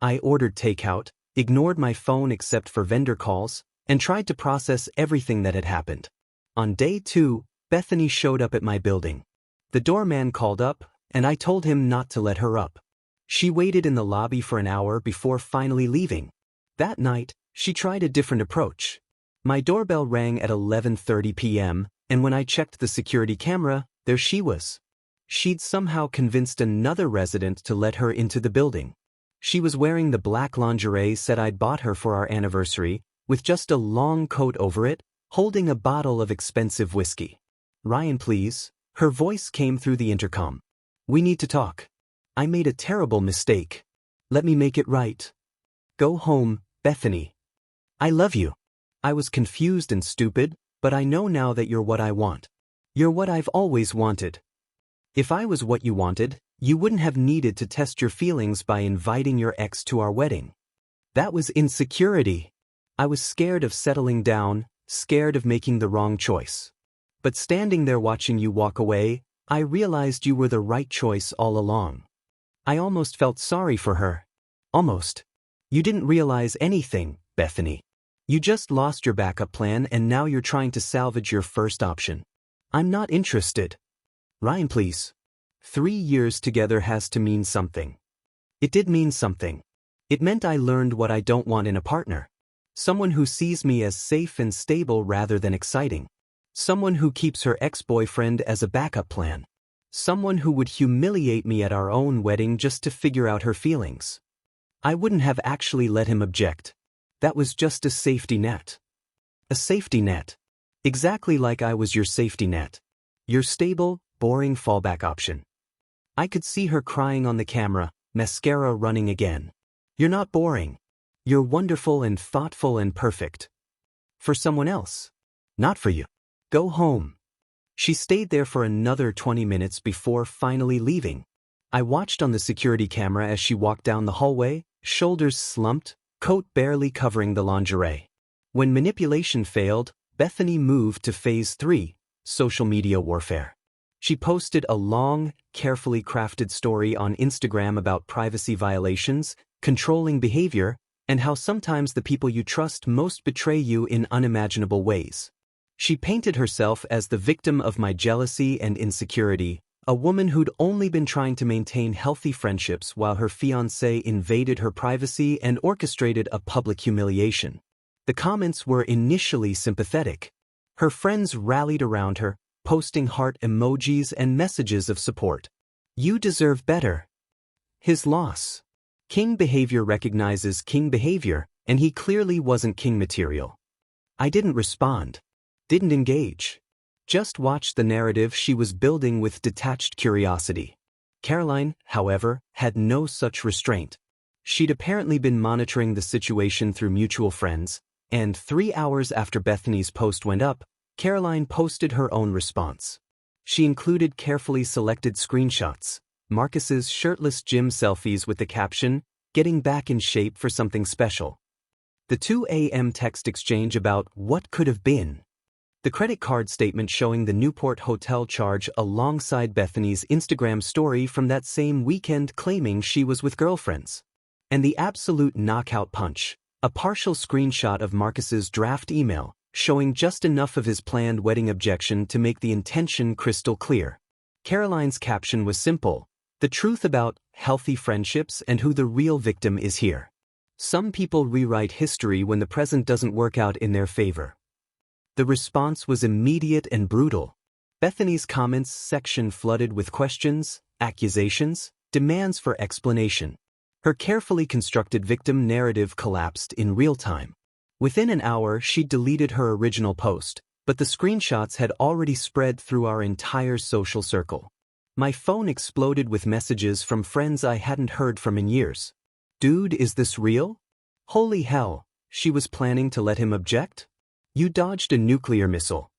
Speaker 1: I ordered takeout, ignored my phone except for vendor calls, and tried to process everything that had happened. On day 2, Bethany showed up at my building. The doorman called up, and I told him not to let her up. She waited in the lobby for an hour before finally leaving. That night, she tried a different approach. My doorbell rang at 11:30 p.m., and when I checked the security camera, there she was. She'd somehow convinced another resident to let her into the building. She was wearing the black lingerie set I'd bought her for our anniversary, with just a long coat over it, holding a bottle of expensive whiskey. Ryan, please. Her voice came through the intercom. We need to talk. I made a terrible mistake. Let me make it right. Go home, Bethany. I love you. I was confused and stupid, but I know now that you're what I want. You're what I've always wanted. If I was what you wanted, you wouldn't have needed to test your feelings by inviting your ex to our wedding. That was insecurity. I was scared of settling down, scared of making the wrong choice. But standing there watching you walk away, I realized you were the right choice all along. I almost felt sorry for her. Almost. You didn't realize anything, Bethany. You just lost your backup plan and now you're trying to salvage your first option. I'm not interested. Ryan, please. 3 years together has to mean something. It did mean something. It meant I learned what I don't want in a partner. Someone who sees me as safe and stable rather than exciting. Someone who keeps her ex-boyfriend as a backup plan. Someone who would humiliate me at our own wedding just to figure out her feelings. I wouldn't have actually let him object. That was just a safety net. A safety net. Exactly like I was your safety net. Your stable, boring fallback option. I could see her crying on the camera, mascara running again. You're not boring. You're wonderful and thoughtful and perfect. For someone else. Not for you. Go home. She stayed there for another 20 minutes before finally leaving. I watched on the security camera as she walked down the hallway, shoulders slumped, coat barely covering the lingerie. When manipulation failed, Bethany moved to phase 3, social media warfare. She posted a long, carefully crafted story on Instagram about privacy violations, controlling behavior, and how sometimes the people you trust most betray you in unimaginable ways. She painted herself as the victim of my jealousy and insecurity, a woman who'd only been trying to maintain healthy friendships while her fiancé invaded her privacy and orchestrated a public humiliation. The comments were initially sympathetic. Her friends rallied around her, posting heart emojis and messages of support. You deserve better. His loss. King behavior recognizes king behavior, and he clearly wasn't king material. I didn't respond. Didn't engage. Just watched the narrative she was building with detached curiosity. Caroline, however, had no such restraint. She'd apparently been monitoring the situation through mutual friends, and 3 hours after Bethany's post went up, Caroline posted her own response. She included carefully selected screenshots, Marcus's shirtless gym selfies with the caption, "Getting back in shape for something special." The 2 a.m. text exchange about what could have been. The credit card statement showing the Newport hotel charge alongside Bethany's Instagram story from that same weekend claiming she was with girlfriends. And the absolute knockout punch, a partial screenshot of Marcus's draft email, showing just enough of his planned wedding objection to make the intention crystal clear. Caroline's caption was simple: the truth about healthy friendships and who the real victim is here. Some people rewrite history when the present doesn't work out in their favor. The response was immediate and brutal. Bethany's comments section flooded with questions, accusations, demands for explanation. Her carefully constructed victim narrative collapsed in real time. Within an hour, she deleted her original post, but the screenshots had already spread through our entire social circle. My phone exploded with messages from friends I hadn't heard from in years. Dude, is this real? Holy hell, she was planning to let him object? You dodged a nuclear missile.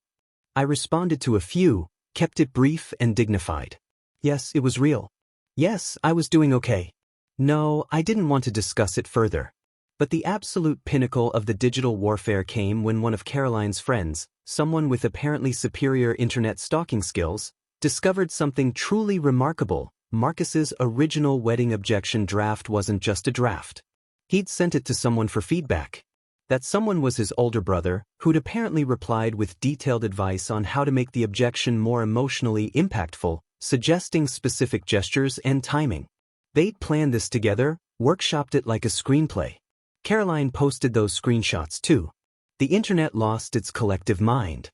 Speaker 1: I responded to a few, kept it brief and dignified. Yes, it was real. Yes, I was doing okay. No, I didn't want to discuss it further. But the absolute pinnacle of the digital warfare came when one of Caroline's friends, someone with apparently superior internet stalking skills, discovered something truly remarkable. Marcus's original wedding objection draft wasn't just a draft. He'd sent it to someone for feedback. That someone was his older brother, who'd apparently replied with detailed advice on how to make the objection more emotionally impactful, suggesting specific gestures and timing. They'd planned this together, workshopped it like a screenplay. Caroline posted those screenshots too. The internet lost its collective mind.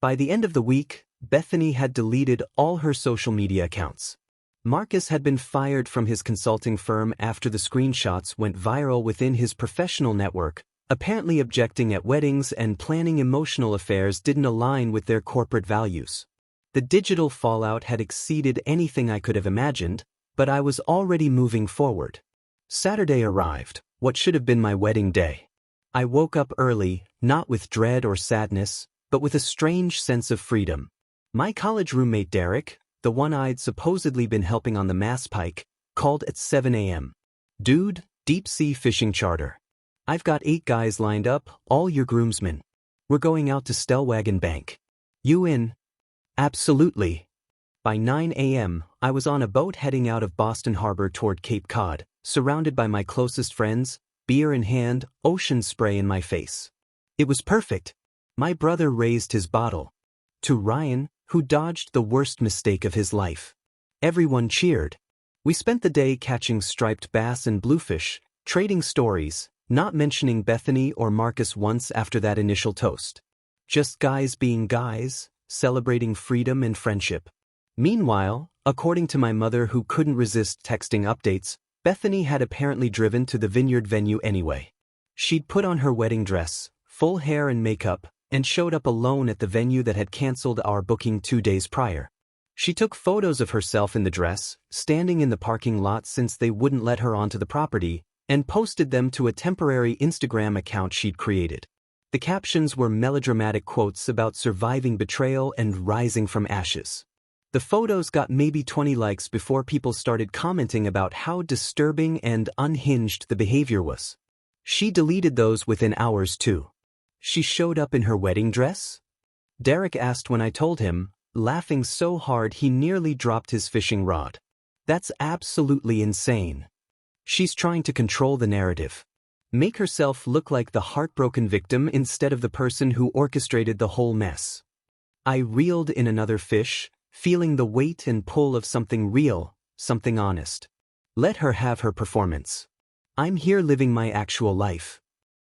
Speaker 1: By the end of the week, Bethany had deleted all her social media accounts. Marcus had been fired from his consulting firm after the screenshots went viral within his professional network, apparently objecting at weddings and planning emotional affairs didn't align with their corporate values. The digital fallout had exceeded anything I could have imagined, but I was already moving forward. Saturday arrived, what should have been my wedding day. I woke up early, not with dread or sadness, but with a strange sense of freedom. My college roommate Derek, the one I'd supposedly been helping on the Mass Pike, called at 7 a.m. Dude, deep-sea fishing charter. I've got 8 guys lined up, all your groomsmen. We're going out to Stellwagen Bank. You in? Absolutely. By 9 a.m., I was on a boat heading out of Boston Harbor toward Cape Cod, surrounded by my closest friends, beer in hand, ocean spray in my face. It was perfect. My brother raised his bottle. To Ryan, who dodged the worst mistake of his life. Everyone cheered. We spent the day catching striped bass and bluefish, trading stories, not mentioning Bethany or Marcus once after that initial toast. Just guys being guys, celebrating freedom and friendship. Meanwhile, according to my mother who couldn't resist texting updates, Bethany had apparently driven to the vineyard venue anyway. She'd put on her wedding dress, full hair and makeup, and showed up alone at the venue that had canceled our booking 2 days prior. She took photos of herself in the dress, standing in the parking lot since they wouldn't let her onto the property, and posted them to a temporary Instagram account she'd created. The captions were melodramatic quotes about surviving betrayal and rising from ashes. The photos got maybe 20 likes before people started commenting about how disturbing and unhinged the behavior was. She deleted those within hours too. She showed up in her wedding dress? Derek asked when I told him, laughing so hard he nearly dropped his fishing rod. That's absolutely insane. She's trying to control the narrative. Make herself look like the heartbroken victim instead of the person who orchestrated the whole mess. I reeled in another fish, feeling the weight and pull of something real, something honest. Let her have her performance. I'm here living my actual life.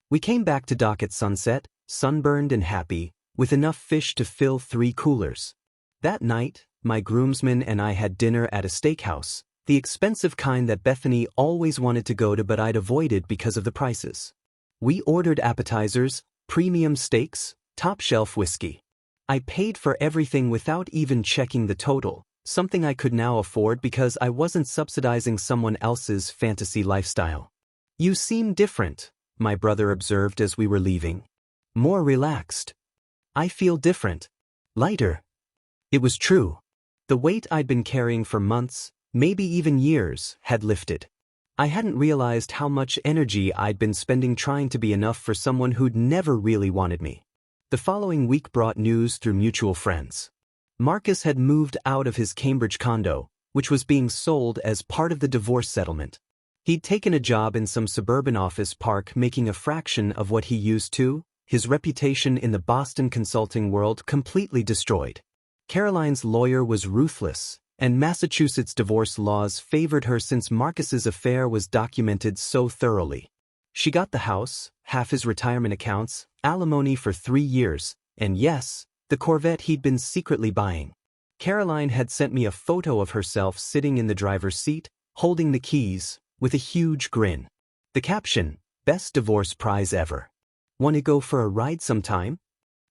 Speaker 1: We came back to dock at sunset, sunburned and happy, with enough fish to fill 3 coolers. That night, my groomsmen and I had dinner at a steakhouse, the expensive kind that Bethany always wanted to go to but I'd avoided because of the prices. We ordered appetizers, premium steaks, top-shelf whiskey. I paid for everything without even checking the total, something I could now afford because I wasn't subsidizing someone else's fantasy lifestyle. You seem different, my brother observed as we were leaving. More relaxed. I feel different. Lighter. It was true. The weight I'd been carrying for months, maybe even years, had lifted. I hadn't realized how much energy I'd been spending trying to be enough for someone who'd never really wanted me. The following week brought news through mutual friends. Marcus had moved out of his Cambridge condo, which was being sold as part of the divorce settlement. He'd taken a job in some suburban office park making a fraction of what he used to, his reputation in the Boston consulting world completely destroyed. Caroline's lawyer was ruthless, and Massachusetts divorce laws favored her since Marcus's affair was documented so thoroughly. She got the house, half his retirement accounts, alimony for 3 years, and yes, the Corvette he'd been secretly buying. Caroline had sent me a photo of herself sitting in the driver's seat, holding the keys, with a huge grin. The caption, "Best divorce prize ever. Want to go for a ride sometime?"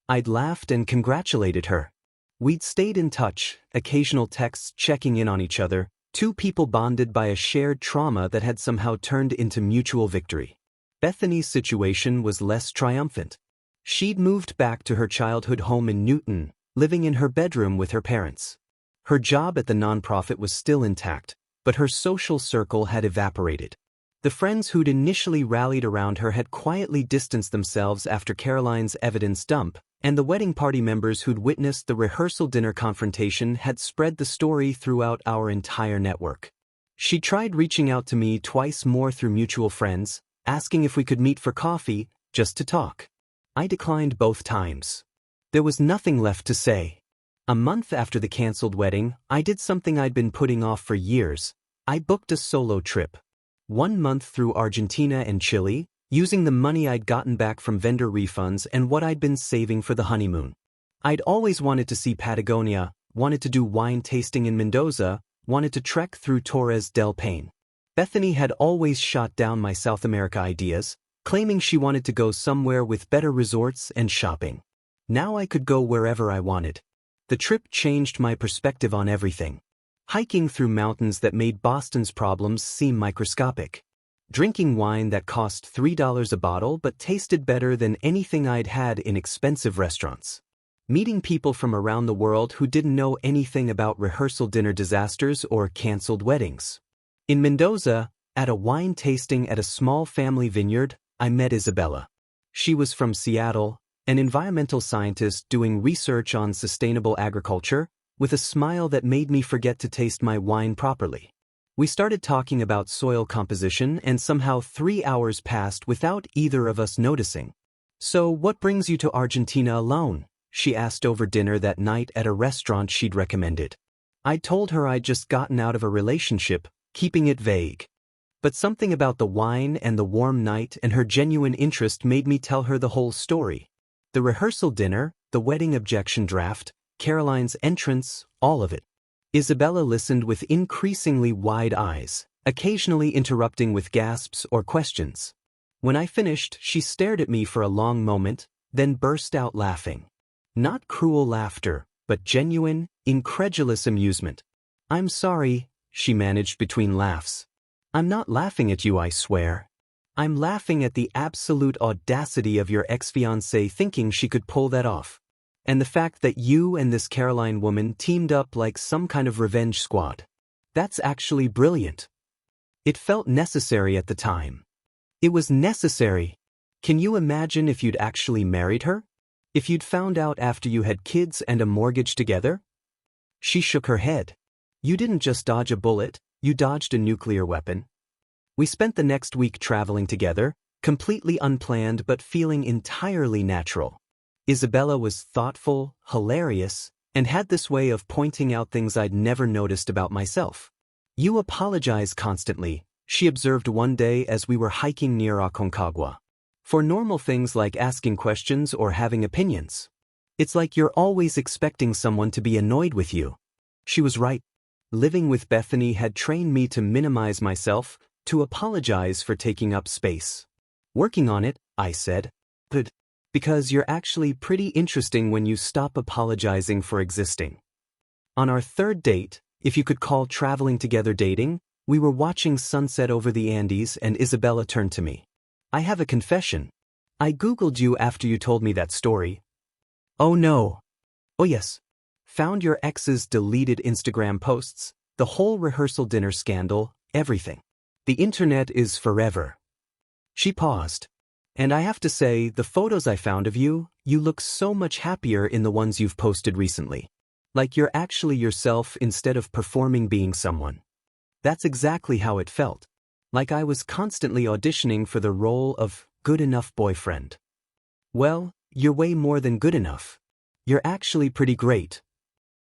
Speaker 1: I'd laughed and congratulated her. We'd stayed in touch, occasional texts checking in on each other, two people bonded by a shared trauma that had somehow turned into mutual victory. Bethany's situation was less triumphant. She'd moved back to her childhood home in Newton, living in her bedroom with her parents. Her job at the nonprofit was still intact, but her social circle had evaporated. The friends who'd initially rallied around her had quietly distanced themselves after Caroline's evidence dump, and the wedding party members who'd witnessed the rehearsal dinner confrontation had spread the story throughout our entire network. She tried reaching out to me twice more through mutual friends, asking if we could meet for coffee, just to talk. I declined both times. There was nothing left to say. A month after the canceled wedding, I did something I'd been putting off for years. I booked a solo trip. 1 month through Argentina and Chile, using the money I'd gotten back from vendor refunds and what I'd been saving for the honeymoon. I'd always wanted to see Patagonia, wanted to do wine tasting in Mendoza, wanted to trek through Torres del Paine. Bethany had always shot down my South America ideas, claiming she wanted to go somewhere with better resorts and shopping. Now I could go wherever I wanted. The trip changed my perspective on everything. Hiking through mountains that made Boston's problems seem microscopic. Drinking wine that cost $3 a bottle but tasted better than anything I'd had in expensive restaurants. Meeting people from around the world who didn't know anything about rehearsal dinner disasters or canceled weddings. In Mendoza, at a wine tasting at a small family vineyard, I met Isabella. She was from Seattle, an environmental scientist doing research on sustainable agriculture, with a smile that made me forget to taste my wine properly. We started talking about soil composition and somehow 3 hours passed without either of us noticing. "So what brings you to Argentina alone?" she asked over dinner that night at a restaurant she'd recommended. I told her I'd just gotten out of a relationship, keeping it vague. But something about the wine and the warm night and her genuine interest made me tell her the whole story. The rehearsal dinner, the wedding objection draft, Caroline's entrance, all of it. Isabella listened with increasingly wide eyes, occasionally interrupting with gasps or questions. When I finished, she stared at me for a long moment, then burst out laughing. Not cruel laughter, but genuine, incredulous amusement. "I'm sorry," she managed between laughs. "I'm not laughing at you, I swear. I'm laughing at the absolute audacity of your ex-fiancée thinking she could pull that off. And the fact that you and this Caroline woman teamed up like some kind of revenge squad. That's actually brilliant. It felt necessary at the time. It was necessary. Can you imagine if you'd actually married her? If you'd found out after you had kids and a mortgage together?" She shook her head. "You didn't just dodge a bullet, you dodged a nuclear weapon." We spent the next week traveling together, completely unplanned but feeling entirely natural. Isabella was thoughtful, hilarious, and had this way of pointing out things I'd never noticed about myself. "You apologize constantly," she observed one day as we were hiking near Aconcagua. "For normal things like asking questions or having opinions. It's like you're always expecting someone to be annoyed with you." She was right. Living with Bethany had trained me to minimize myself, to apologize for taking up space. "Working on it," I said. "Good. Because you're actually pretty interesting when you stop apologizing for existing." On our third date, if you could call traveling together dating, we were watching sunset over the Andes and Isabella turned to me. "I have a confession. I Googled you after you told me that story." "Oh no." "Oh yes. Found your ex's deleted Instagram posts, the whole rehearsal dinner scandal, everything. The internet is forever. She paused. And I have to say, the photos I found of you, you look so much happier in the ones you've posted recently. Like you're actually yourself instead of performing being someone. That's exactly how it felt. Like I was constantly auditioning for the role of good enough boyfriend. Well, you're way more than good enough. You're actually pretty great.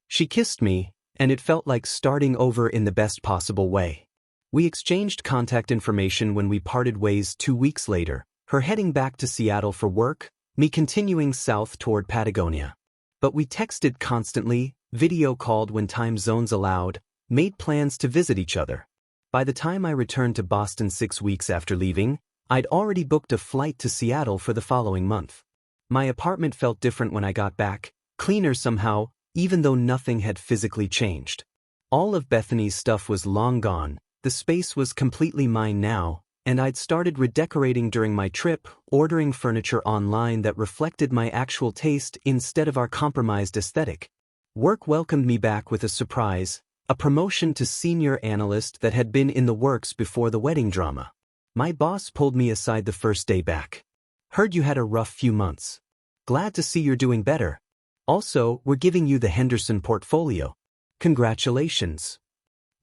Speaker 1: She kissed me, and it felt like starting over in the best possible way. We exchanged contact information when we parted ways 2 weeks later, her heading back to Seattle for work, me continuing south toward Patagonia. But we texted constantly, video called when time zones allowed, made plans to visit each other. By the time I returned to Boston 6 weeks after leaving, I'd already booked a flight to Seattle for the following month. My apartment felt different when I got back, cleaner somehow, even though nothing had physically changed. All of Bethany's stuff was long gone, the space was completely mine now, and I'd started redecorating during my trip, ordering furniture online that reflected my actual taste instead of our compromised aesthetic. Work welcomed me back with a surprise, a promotion to senior analyst that had been in the works before the wedding drama. My boss pulled me aside the first day back. Heard you had a rough few months. Glad to see you're doing better. Also, we're giving you the Henderson portfolio. Congratulations.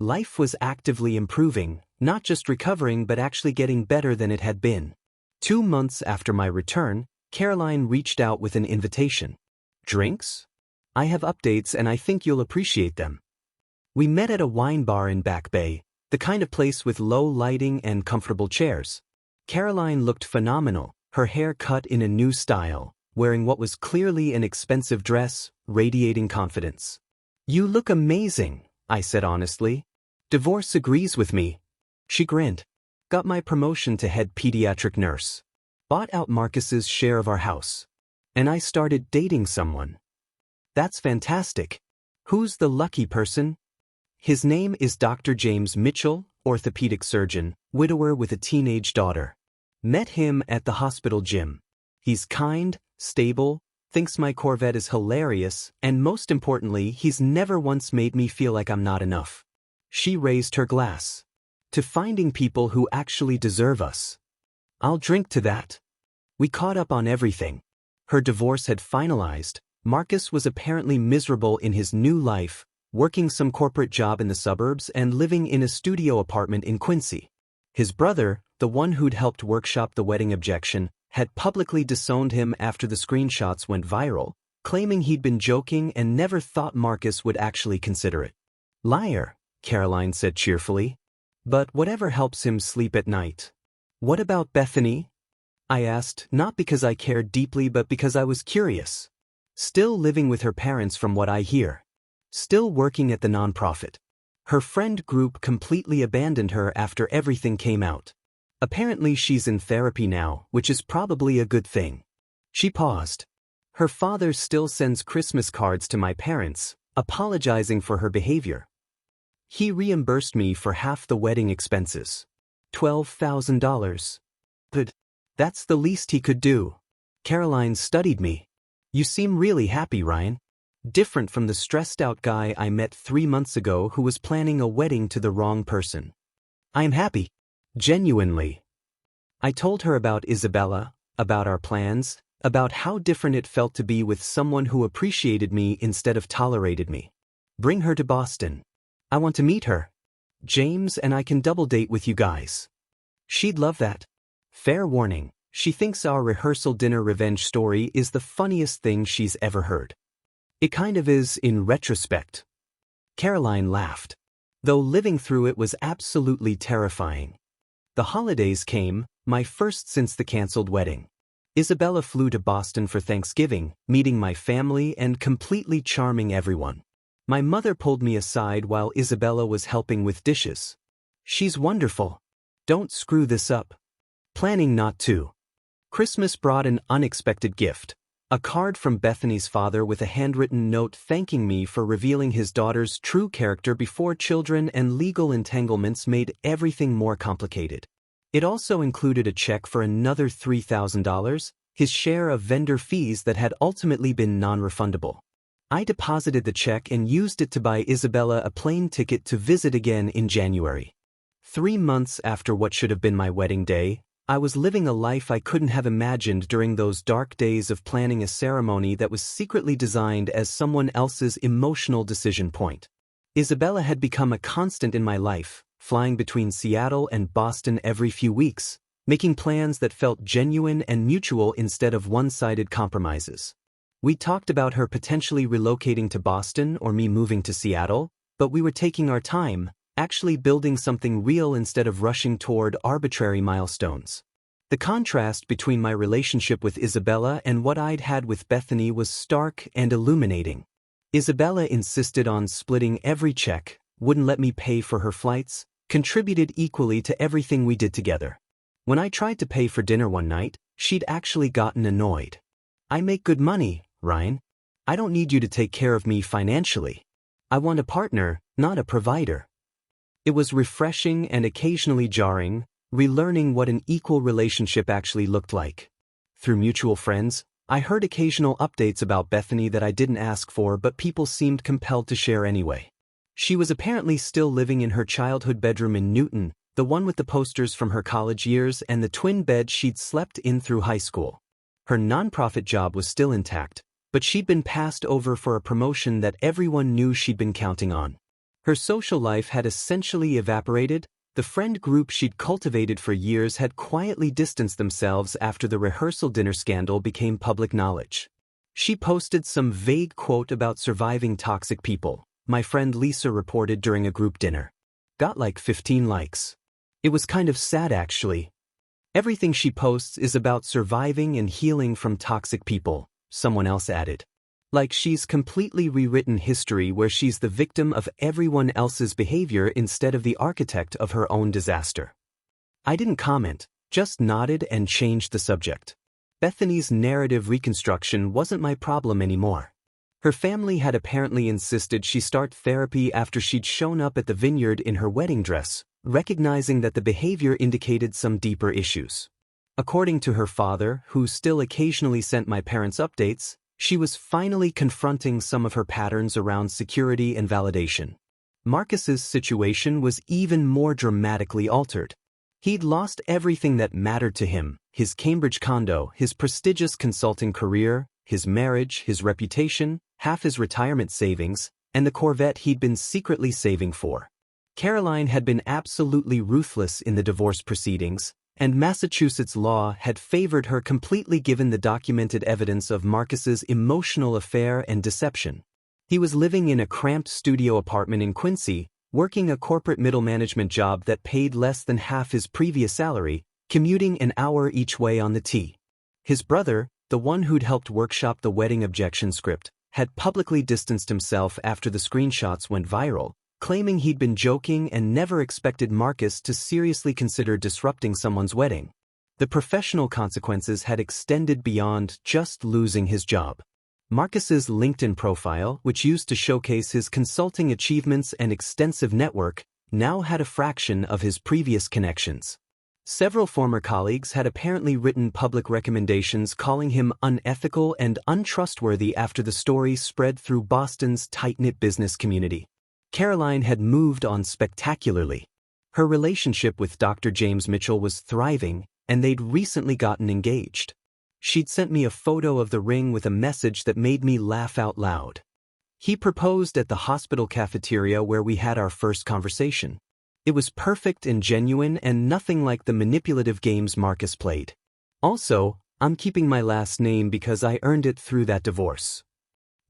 Speaker 1: Life was actively improving, not just recovering but actually getting better than it had been. 2 months after my return, Caroline reached out with an invitation. Drinks? I have updates and I think you'll appreciate them. We met at a wine bar in Back Bay, the kind of place with low lighting and comfortable chairs. Caroline looked phenomenal, her hair cut in a new style, wearing what was clearly an expensive dress, radiating confidence. You look amazing, I said honestly. Divorce agrees with me. She grinned. Got my promotion to head pediatric nurse. Bought out Marcus's share of our house. And I started dating someone. That's fantastic. Who's the lucky person? His name is Dr. James Mitchell, orthopedic surgeon, widower with a teenage daughter. Met him at the hospital gym. He's kind, stable, thinks my Corvette is hilarious, and most importantly, he's never once made me feel like I'm not enough. She raised her glass. To finding people who actually deserve us. I'll drink to that. We caught up on everything. Her divorce had finalized. Marcus was apparently miserable in his new life, working some corporate job in the suburbs and living in a studio apartment in Quincy. His brother, the one who'd helped workshop the wedding objection, had publicly disowned him after the screenshots went viral, claiming he'd been joking and never thought Marcus would actually consider it. Liar, Caroline said cheerfully. But whatever helps him sleep at night. What about Bethany? I asked, not because I cared deeply but because I was curious. Still living with her parents from what I hear. Still working at the nonprofit. Her friend group completely abandoned her after everything came out. Apparently she's in therapy now, which is probably a good thing. She paused. Her father still sends Christmas cards to my parents, apologizing for her behavior. He reimbursed me for half the wedding expenses. $12,000. But that's the least he could do. Caroline studied me. You seem really happy, Ryan. Different from the stressed-out guy I met 3 months ago who was planning a wedding to the wrong person. I am happy. Genuinely. I told her about Isabella, about our plans, about how different it felt to be with someone who appreciated me instead of tolerated me. Bring her to Boston. I want to meet her. James and I can double date with you guys. She'd love that. Fair warning, she thinks our rehearsal dinner revenge story is the funniest thing she's ever heard. It kind of is in retrospect. Caroline laughed. Though living through it was absolutely terrifying. The holidays came, my first since the canceled wedding. Isabella flew to Boston for Thanksgiving, meeting my family and completely charming everyone. My mother pulled me aside while Isabella was helping with dishes. She's wonderful. Don't screw this up. Planning not to. Christmas brought an unexpected gift. A card from Bethany's father with a handwritten note thanking me for revealing his daughter's true character before children and legal entanglements made everything more complicated. It also included a check for another $3,000, his share of vendor fees that had ultimately been non-refundable. I deposited the check and used it to buy Isabella a plane ticket to visit again in January. 3 months after what should have been my wedding day, I was living a life I couldn't have imagined during those dark days of planning a ceremony that was secretly designed as someone else's emotional decision point. Isabella had become a constant in my life, flying between Seattle and Boston every few weeks, making plans that felt genuine and mutual instead of one-sided compromises. We talked about her potentially relocating to Boston or me moving to Seattle, but we were taking our time, actually building something real instead of rushing toward arbitrary milestones. The contrast between my relationship with Isabella and what I'd had with Bethany was stark and illuminating. Isabella insisted on splitting every check, wouldn't let me pay for her flights, contributed equally to everything we did together. When I tried to pay for dinner one night, she'd actually gotten annoyed. "I make good money, Ryan. I don't need you to take care of me financially. I want a partner, not a provider." It was refreshing and occasionally jarring, relearning what an equal relationship actually looked like. Through mutual friends, I heard occasional updates about Bethany that I didn't ask for but people seemed compelled to share anyway. She was apparently still living in her childhood bedroom in Newton, the one with the posters from her college years and the twin bed she'd slept in through high school. Her nonprofit job was still intact, but she'd been passed over for a promotion that everyone knew she'd been counting on. Her social life had essentially evaporated. The friend group she'd cultivated for years had quietly distanced themselves after the rehearsal dinner scandal became public knowledge. She posted some vague quote about surviving toxic people, my friend Lisa reported during a group dinner. Got like 15 likes. It was kind of sad actually. "Everything she posts is about surviving and healing from toxic people," someone else added. Like she's completely rewritten history where she's the victim of everyone else's behavior instead of the architect of her own disaster. I didn't comment, just nodded and changed the subject. Bethany's narrative reconstruction wasn't my problem anymore. Her family had apparently insisted she start therapy after she'd shown up at the vineyard in her wedding dress, recognizing that the behavior indicated some deeper issues. According to her father, who still occasionally sent my parents updates, she was finally confronting some of her patterns around security and validation. Marcus's situation was even more dramatically altered. He'd lost everything that mattered to him: his Cambridge condo, his prestigious consulting career, his marriage, his reputation, half his retirement savings, and the Corvette he'd been secretly saving for. Caroline had been absolutely ruthless in the divorce proceedings, and Massachusetts law had favored her completely given the documented evidence of Marcus's emotional affair and deception. He was living in a cramped studio apartment in Quincy, working a corporate middle management job that paid less than half his previous salary, commuting an hour each way on the T. His brother, the one who'd helped workshop the wedding objection script, had publicly distanced himself after the screenshots went viral, claiming he'd been joking and never expected Marcus to seriously consider disrupting someone's wedding. The professional consequences had extended beyond just losing his job. Marcus's LinkedIn profile, which used to showcase his consulting achievements and extensive network, now had a fraction of his previous connections. Several former colleagues had apparently written public recommendations calling him unethical and untrustworthy after the story spread through Boston's tight-knit business community. Caroline had moved on spectacularly. Her relationship with Dr. James Mitchell was thriving, and they'd recently gotten engaged. She'd sent me a photo of the ring with a message that made me laugh out loud. He proposed at the hospital cafeteria where we had our first conversation. It was perfect and genuine and nothing like the manipulative games Marcus played. Also, I'm keeping my last name because I earned it through that divorce.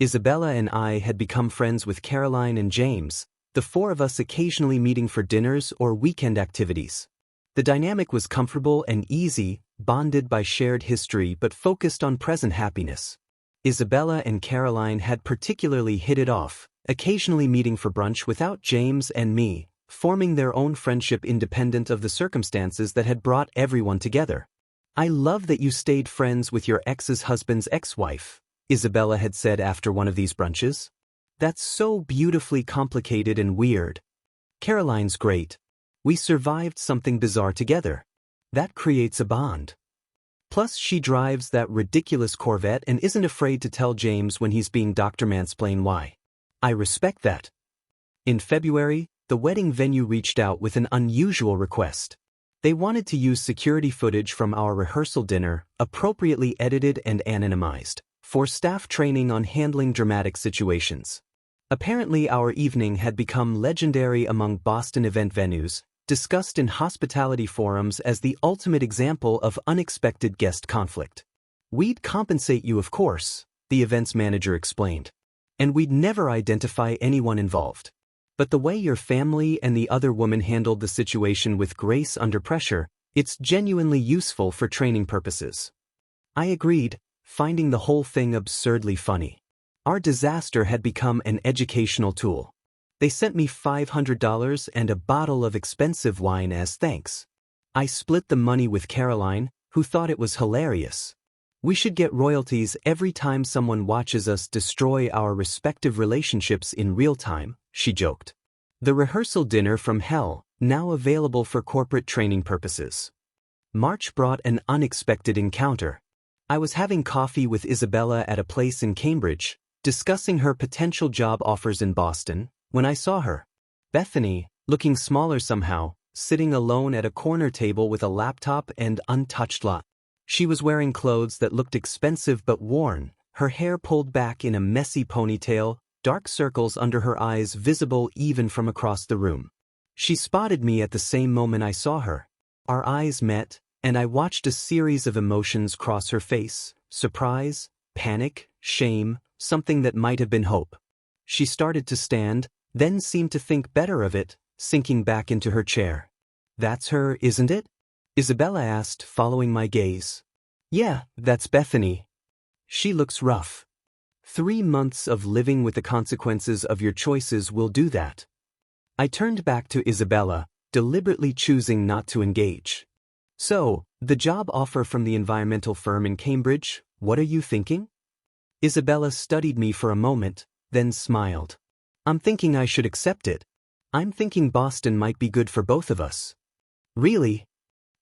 Speaker 1: Isabella and I had become friends with Caroline and James, the four of us occasionally meeting for dinners or weekend activities. The dynamic was comfortable and easy, bonded by shared history but focused on present happiness. Isabella and Caroline had particularly hit it off, occasionally meeting for brunch without James and me, forming their own friendship independent of the circumstances that had brought everyone together. "I love that you stayed friends with your ex's husband's ex-wife," Isabella had said after one of these brunches. "That's so beautifully complicated and weird." "Caroline's great. We survived something bizarre together. That creates a bond. Plus she drives that ridiculous Corvette and isn't afraid to tell James when he's being Dr. Mansplain why. I respect that." In February, the wedding venue reached out with an unusual request. They wanted to use security footage from our rehearsal dinner, appropriately edited and anonymized, for staff training on handling dramatic situations. Apparently, our evening had become legendary among Boston event venues, discussed in hospitality forums as the ultimate example of unexpected guest conflict. "We'd compensate you, of course," the events manager explained. "And we'd never identify anyone involved. But the way your family and the other woman handled the situation with grace under pressure, it's genuinely useful for training purposes." I agreed, finding the whole thing absurdly funny. Our disaster had become an educational tool. They sent me $500 and a bottle of expensive wine as thanks. I split the money with Caroline, who thought it was hilarious. "We should get royalties every time someone watches us destroy our respective relationships in real time," she joked. The rehearsal dinner from hell, now available for corporate training purposes. March brought an unexpected encounter. I was having coffee with Isabella at a place in Cambridge, discussing her potential job offers in Boston, when I saw her. Bethany, looking smaller somehow, sitting alone at a corner table with a laptop and untouched lot. She was wearing clothes that looked expensive but worn, her hair pulled back in a messy ponytail, dark circles under her eyes visible even from across the room. She spotted me at the same moment I saw her. Our eyes met, and I watched a series of emotions cross her face: surprise, panic, shame, something that might have been hope. She started to stand, then seemed to think better of it, sinking back into her chair. "That's her, isn't it?" Isabella asked, following my gaze. "Yeah, that's Bethany. She looks rough. 3 months of living with the consequences of your choices will do that." I turned back to Isabella, deliberately choosing not to engage. "So, the job offer from the environmental firm in Cambridge, what are you thinking?" Isabella studied me for a moment, then smiled. "I'm thinking I should accept it. I'm thinking Boston might be good for both of us." "Really?"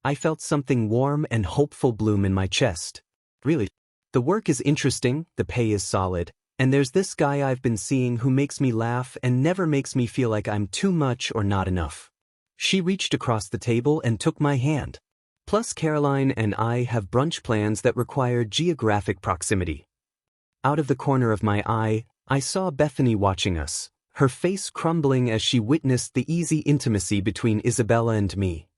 Speaker 1: I felt something warm and hopeful bloom in my chest. "Really? The work is interesting, the pay is solid, and there's this guy I've been seeing who makes me laugh and never makes me feel like I'm too much or not enough." She reached across the table and took my hand. "Plus Caroline and I have brunch plans that require geographic proximity." Out of the corner of my eye, I saw Bethany watching us, her face crumbling as she witnessed the easy intimacy between Isabella and me.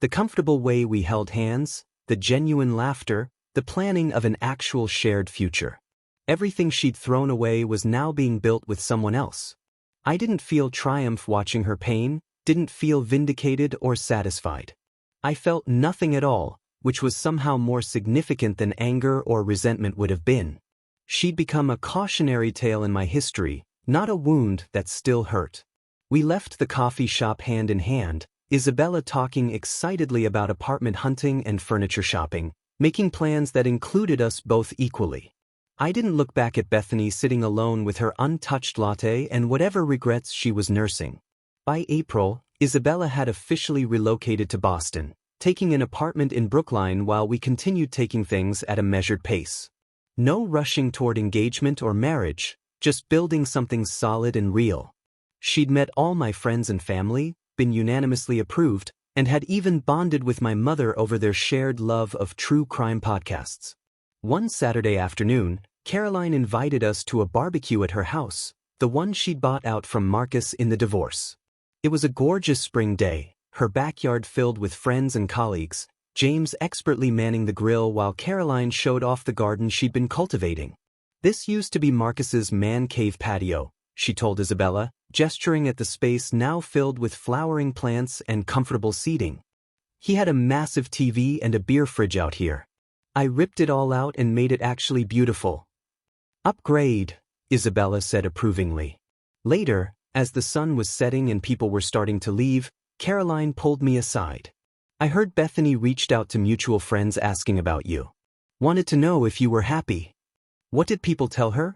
Speaker 1: The comfortable way we held hands, the genuine laughter, the planning of an actual shared future. Everything she'd thrown away was now being built with someone else. I didn't feel triumph watching her pain, didn't feel vindicated or satisfied. I felt nothing at all, which was somehow more significant than anger or resentment would have been. She'd become a cautionary tale in my history, not a wound that still hurt. We left the coffee shop hand in hand, Isabella talking excitedly about apartment hunting and furniture shopping, making plans that included us both equally. I didn't look back at Bethany sitting alone with her untouched latte and whatever regrets she was nursing. By April, Isabella had officially relocated to Boston, taking an apartment in Brookline while we continued taking things at a measured pace. No rushing toward engagement or marriage, just building something solid and real. She'd met all my friends and family, been unanimously approved, and had even bonded with my mother over their shared love of true crime podcasts. One Saturday afternoon, Caroline invited us to a barbecue at her house, the one she'd bought out from Marcus in the divorce. It was a gorgeous spring day, her backyard filled with friends and colleagues, James expertly manning the grill while Caroline showed off the garden she'd been cultivating. "This used to be Marcus's man cave patio," she told Isabella, gesturing at the space now filled with flowering plants and comfortable seating. "He had a massive TV and a beer fridge out here. I ripped it all out and made it actually beautiful." "Upgrade," Isabella said approvingly. Later, as the sun was setting and people were starting to leave, Caroline pulled me aside. "I heard Bethany reached out to mutual friends asking about you. Wanted to know if you were happy." "What did people tell her?"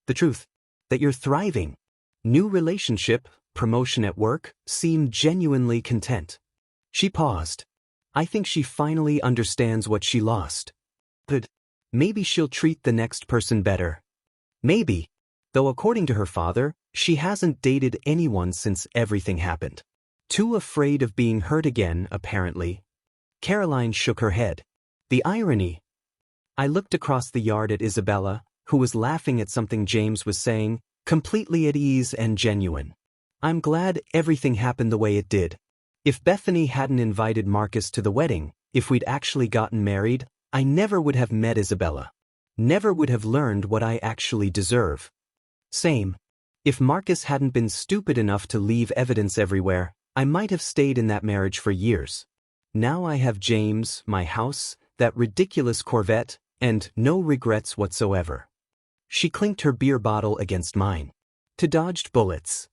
Speaker 1: "The truth. That you're thriving. New relationship, promotion at work, seemed genuinely content." She paused. "I think she finally understands what she lost. But maybe she'll treat the next person better." Maybe. Though according to her father, She hasn't dated anyone since everything happened. Too afraid of being hurt again, apparently. Caroline shook her head. The irony. I looked across the yard at Isabella, who was laughing at something James was saying, completely at ease and genuine. I'm glad everything happened the way it did. If Bethany hadn't invited Marcus to the wedding, if we'd actually gotten married, I never would have met Isabella. Never would have learned what I actually deserve. Same. If Marcus hadn't been stupid enough to leave evidence everywhere, I might have stayed in that marriage for years. Now I have James, my house, that ridiculous Corvette, and no regrets whatsoever. She clinked her beer bottle against mine. To dodged bullets.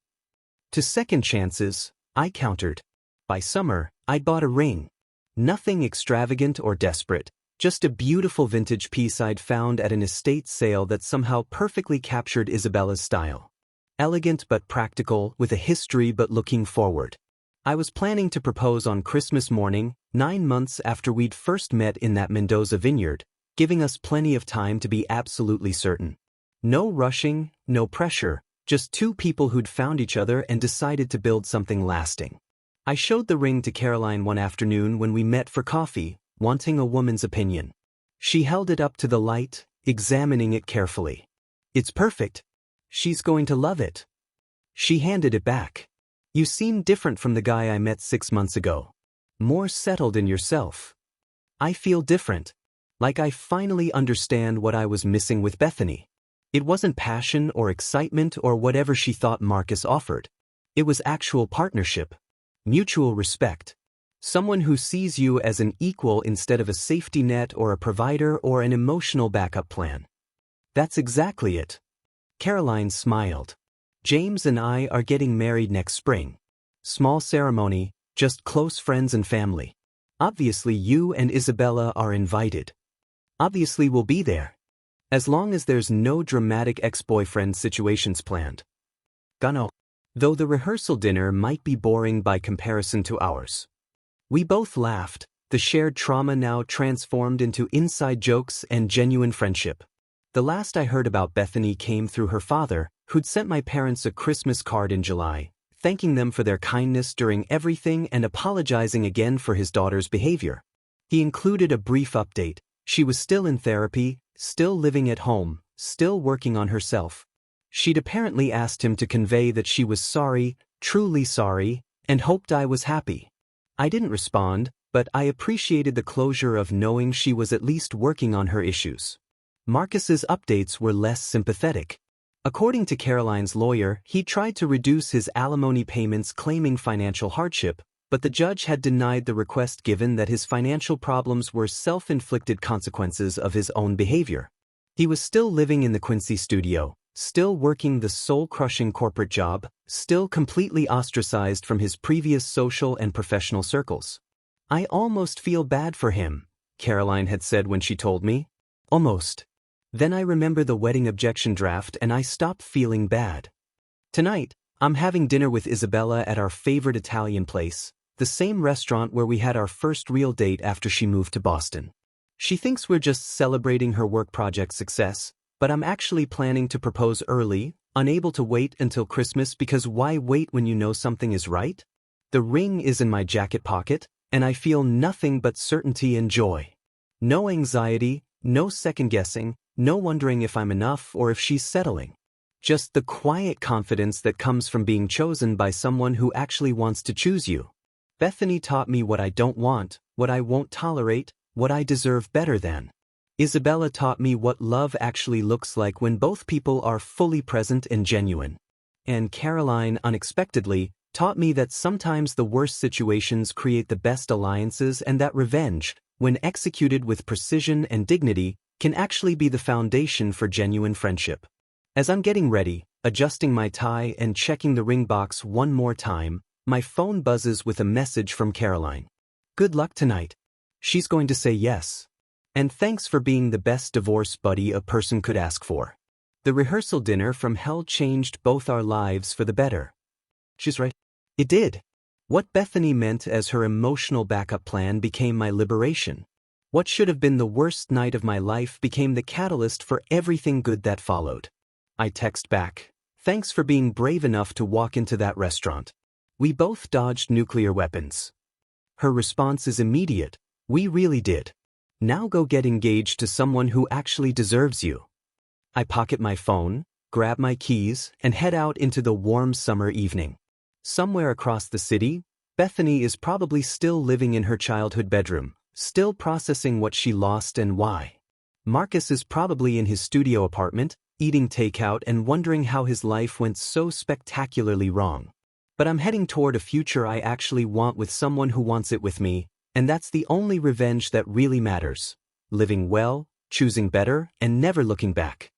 Speaker 1: To second chances, I countered. By summer, I'd bought a ring. Nothing extravagant or desperate, just a beautiful vintage piece I'd found at an estate sale that somehow perfectly captured Isabella's style. Elegant but practical, with a history but looking forward. I was planning to propose on Christmas morning, 9 months after we'd first met in that Mendoza vineyard, giving us plenty of time to be absolutely certain. No rushing, no pressure, just two people who'd found each other and decided to build something lasting. I showed the ring to Caroline one afternoon when we met for coffee, wanting a woman's opinion. She held it up to the light, examining it carefully. It's perfect. She's going to love it. She handed it back. You seem different from the guy I met 6 months ago. More settled in yourself. I feel different. Like I finally understand what I was missing with Bethany. It wasn't passion or excitement or whatever she thought Marcus offered. It was actual partnership. Mutual respect. Someone who sees you as an equal instead of a safety net or a provider or an emotional backup plan. That's exactly it. Caroline smiled. James and I are getting married next spring. Small ceremony, just close friends and family. Obviously you and Isabella are invited. Obviously we'll be there. As long as there's no dramatic ex-boyfriend situations planned. Gano. Though the rehearsal dinner might be boring by comparison to ours. We both laughed, the shared trauma now transformed into inside jokes and genuine friendship. The last I heard about Bethany came through her father, who'd sent my parents a Christmas card in July, thanking them for their kindness during everything and apologizing again for his daughter's behavior. He included a brief update. She was still in therapy, still living at home, still working on herself. She'd apparently asked him to convey that she was sorry, truly sorry, and hoped I was happy. I didn't respond, but I appreciated the closure of knowing she was at least working on her issues. Marcus's updates were less sympathetic. According to Caroline's lawyer, he tried to reduce his alimony payments claiming financial hardship, but the judge had denied the request given that his financial problems were self-inflicted consequences of his own behavior. He was still living in the Quincy studio, still working the soul-crushing corporate job, still completely ostracized from his previous social and professional circles. I almost feel bad for him, Caroline had said when she told me. Almost. Then I remember the wedding objection draft and I stopped feeling bad. Tonight, I'm having dinner with Isabella at our favorite Italian place, the same restaurant where we had our first real date after she moved to Boston. She thinks we're just celebrating her work project success, but I'm actually planning to propose early, unable to wait until Christmas because why wait when you know something is right? The ring is in my jacket pocket, and I feel nothing but certainty and joy. No anxiety, no second-guessing, no wondering if I'm enough or if she's settling. Just the quiet confidence that comes from being chosen by someone who actually wants to choose you. Bethany taught me what I don't want, what I won't tolerate, what I deserve better than. Isabella taught me what love actually looks like when both people are fully present and genuine. And Caroline, unexpectedly, taught me that sometimes the worst situations create the best alliances and that revenge, when executed with precision and dignity, can actually be the foundation for genuine friendship. As I'm getting ready, adjusting my tie and checking the ring box one more time, my phone buzzes with a message from Caroline. Good luck tonight. She's going to say yes. And thanks for being the best divorce buddy a person could ask for. The rehearsal dinner from hell changed both our lives for the better. She's right. It did. What Bethany meant as her emotional backup plan became my liberation. What should have been the worst night of my life became the catalyst for everything good that followed. I text back, Thanks for being brave enough to walk into that restaurant. We both dodged nuclear weapons. Her response is immediate. We really did. Now go get engaged to someone who actually deserves you. I pocket my phone, grab my keys, and head out into the warm summer evening. Somewhere across the city, Bethany is probably still living in her childhood bedroom, still processing what she lost and why. Marcus is probably in his studio apartment, eating takeout and wondering how his life went so spectacularly wrong. But I'm heading toward a future I actually want with someone who wants it with me, and that's the only revenge that really matters. Living well, choosing better, and never looking back.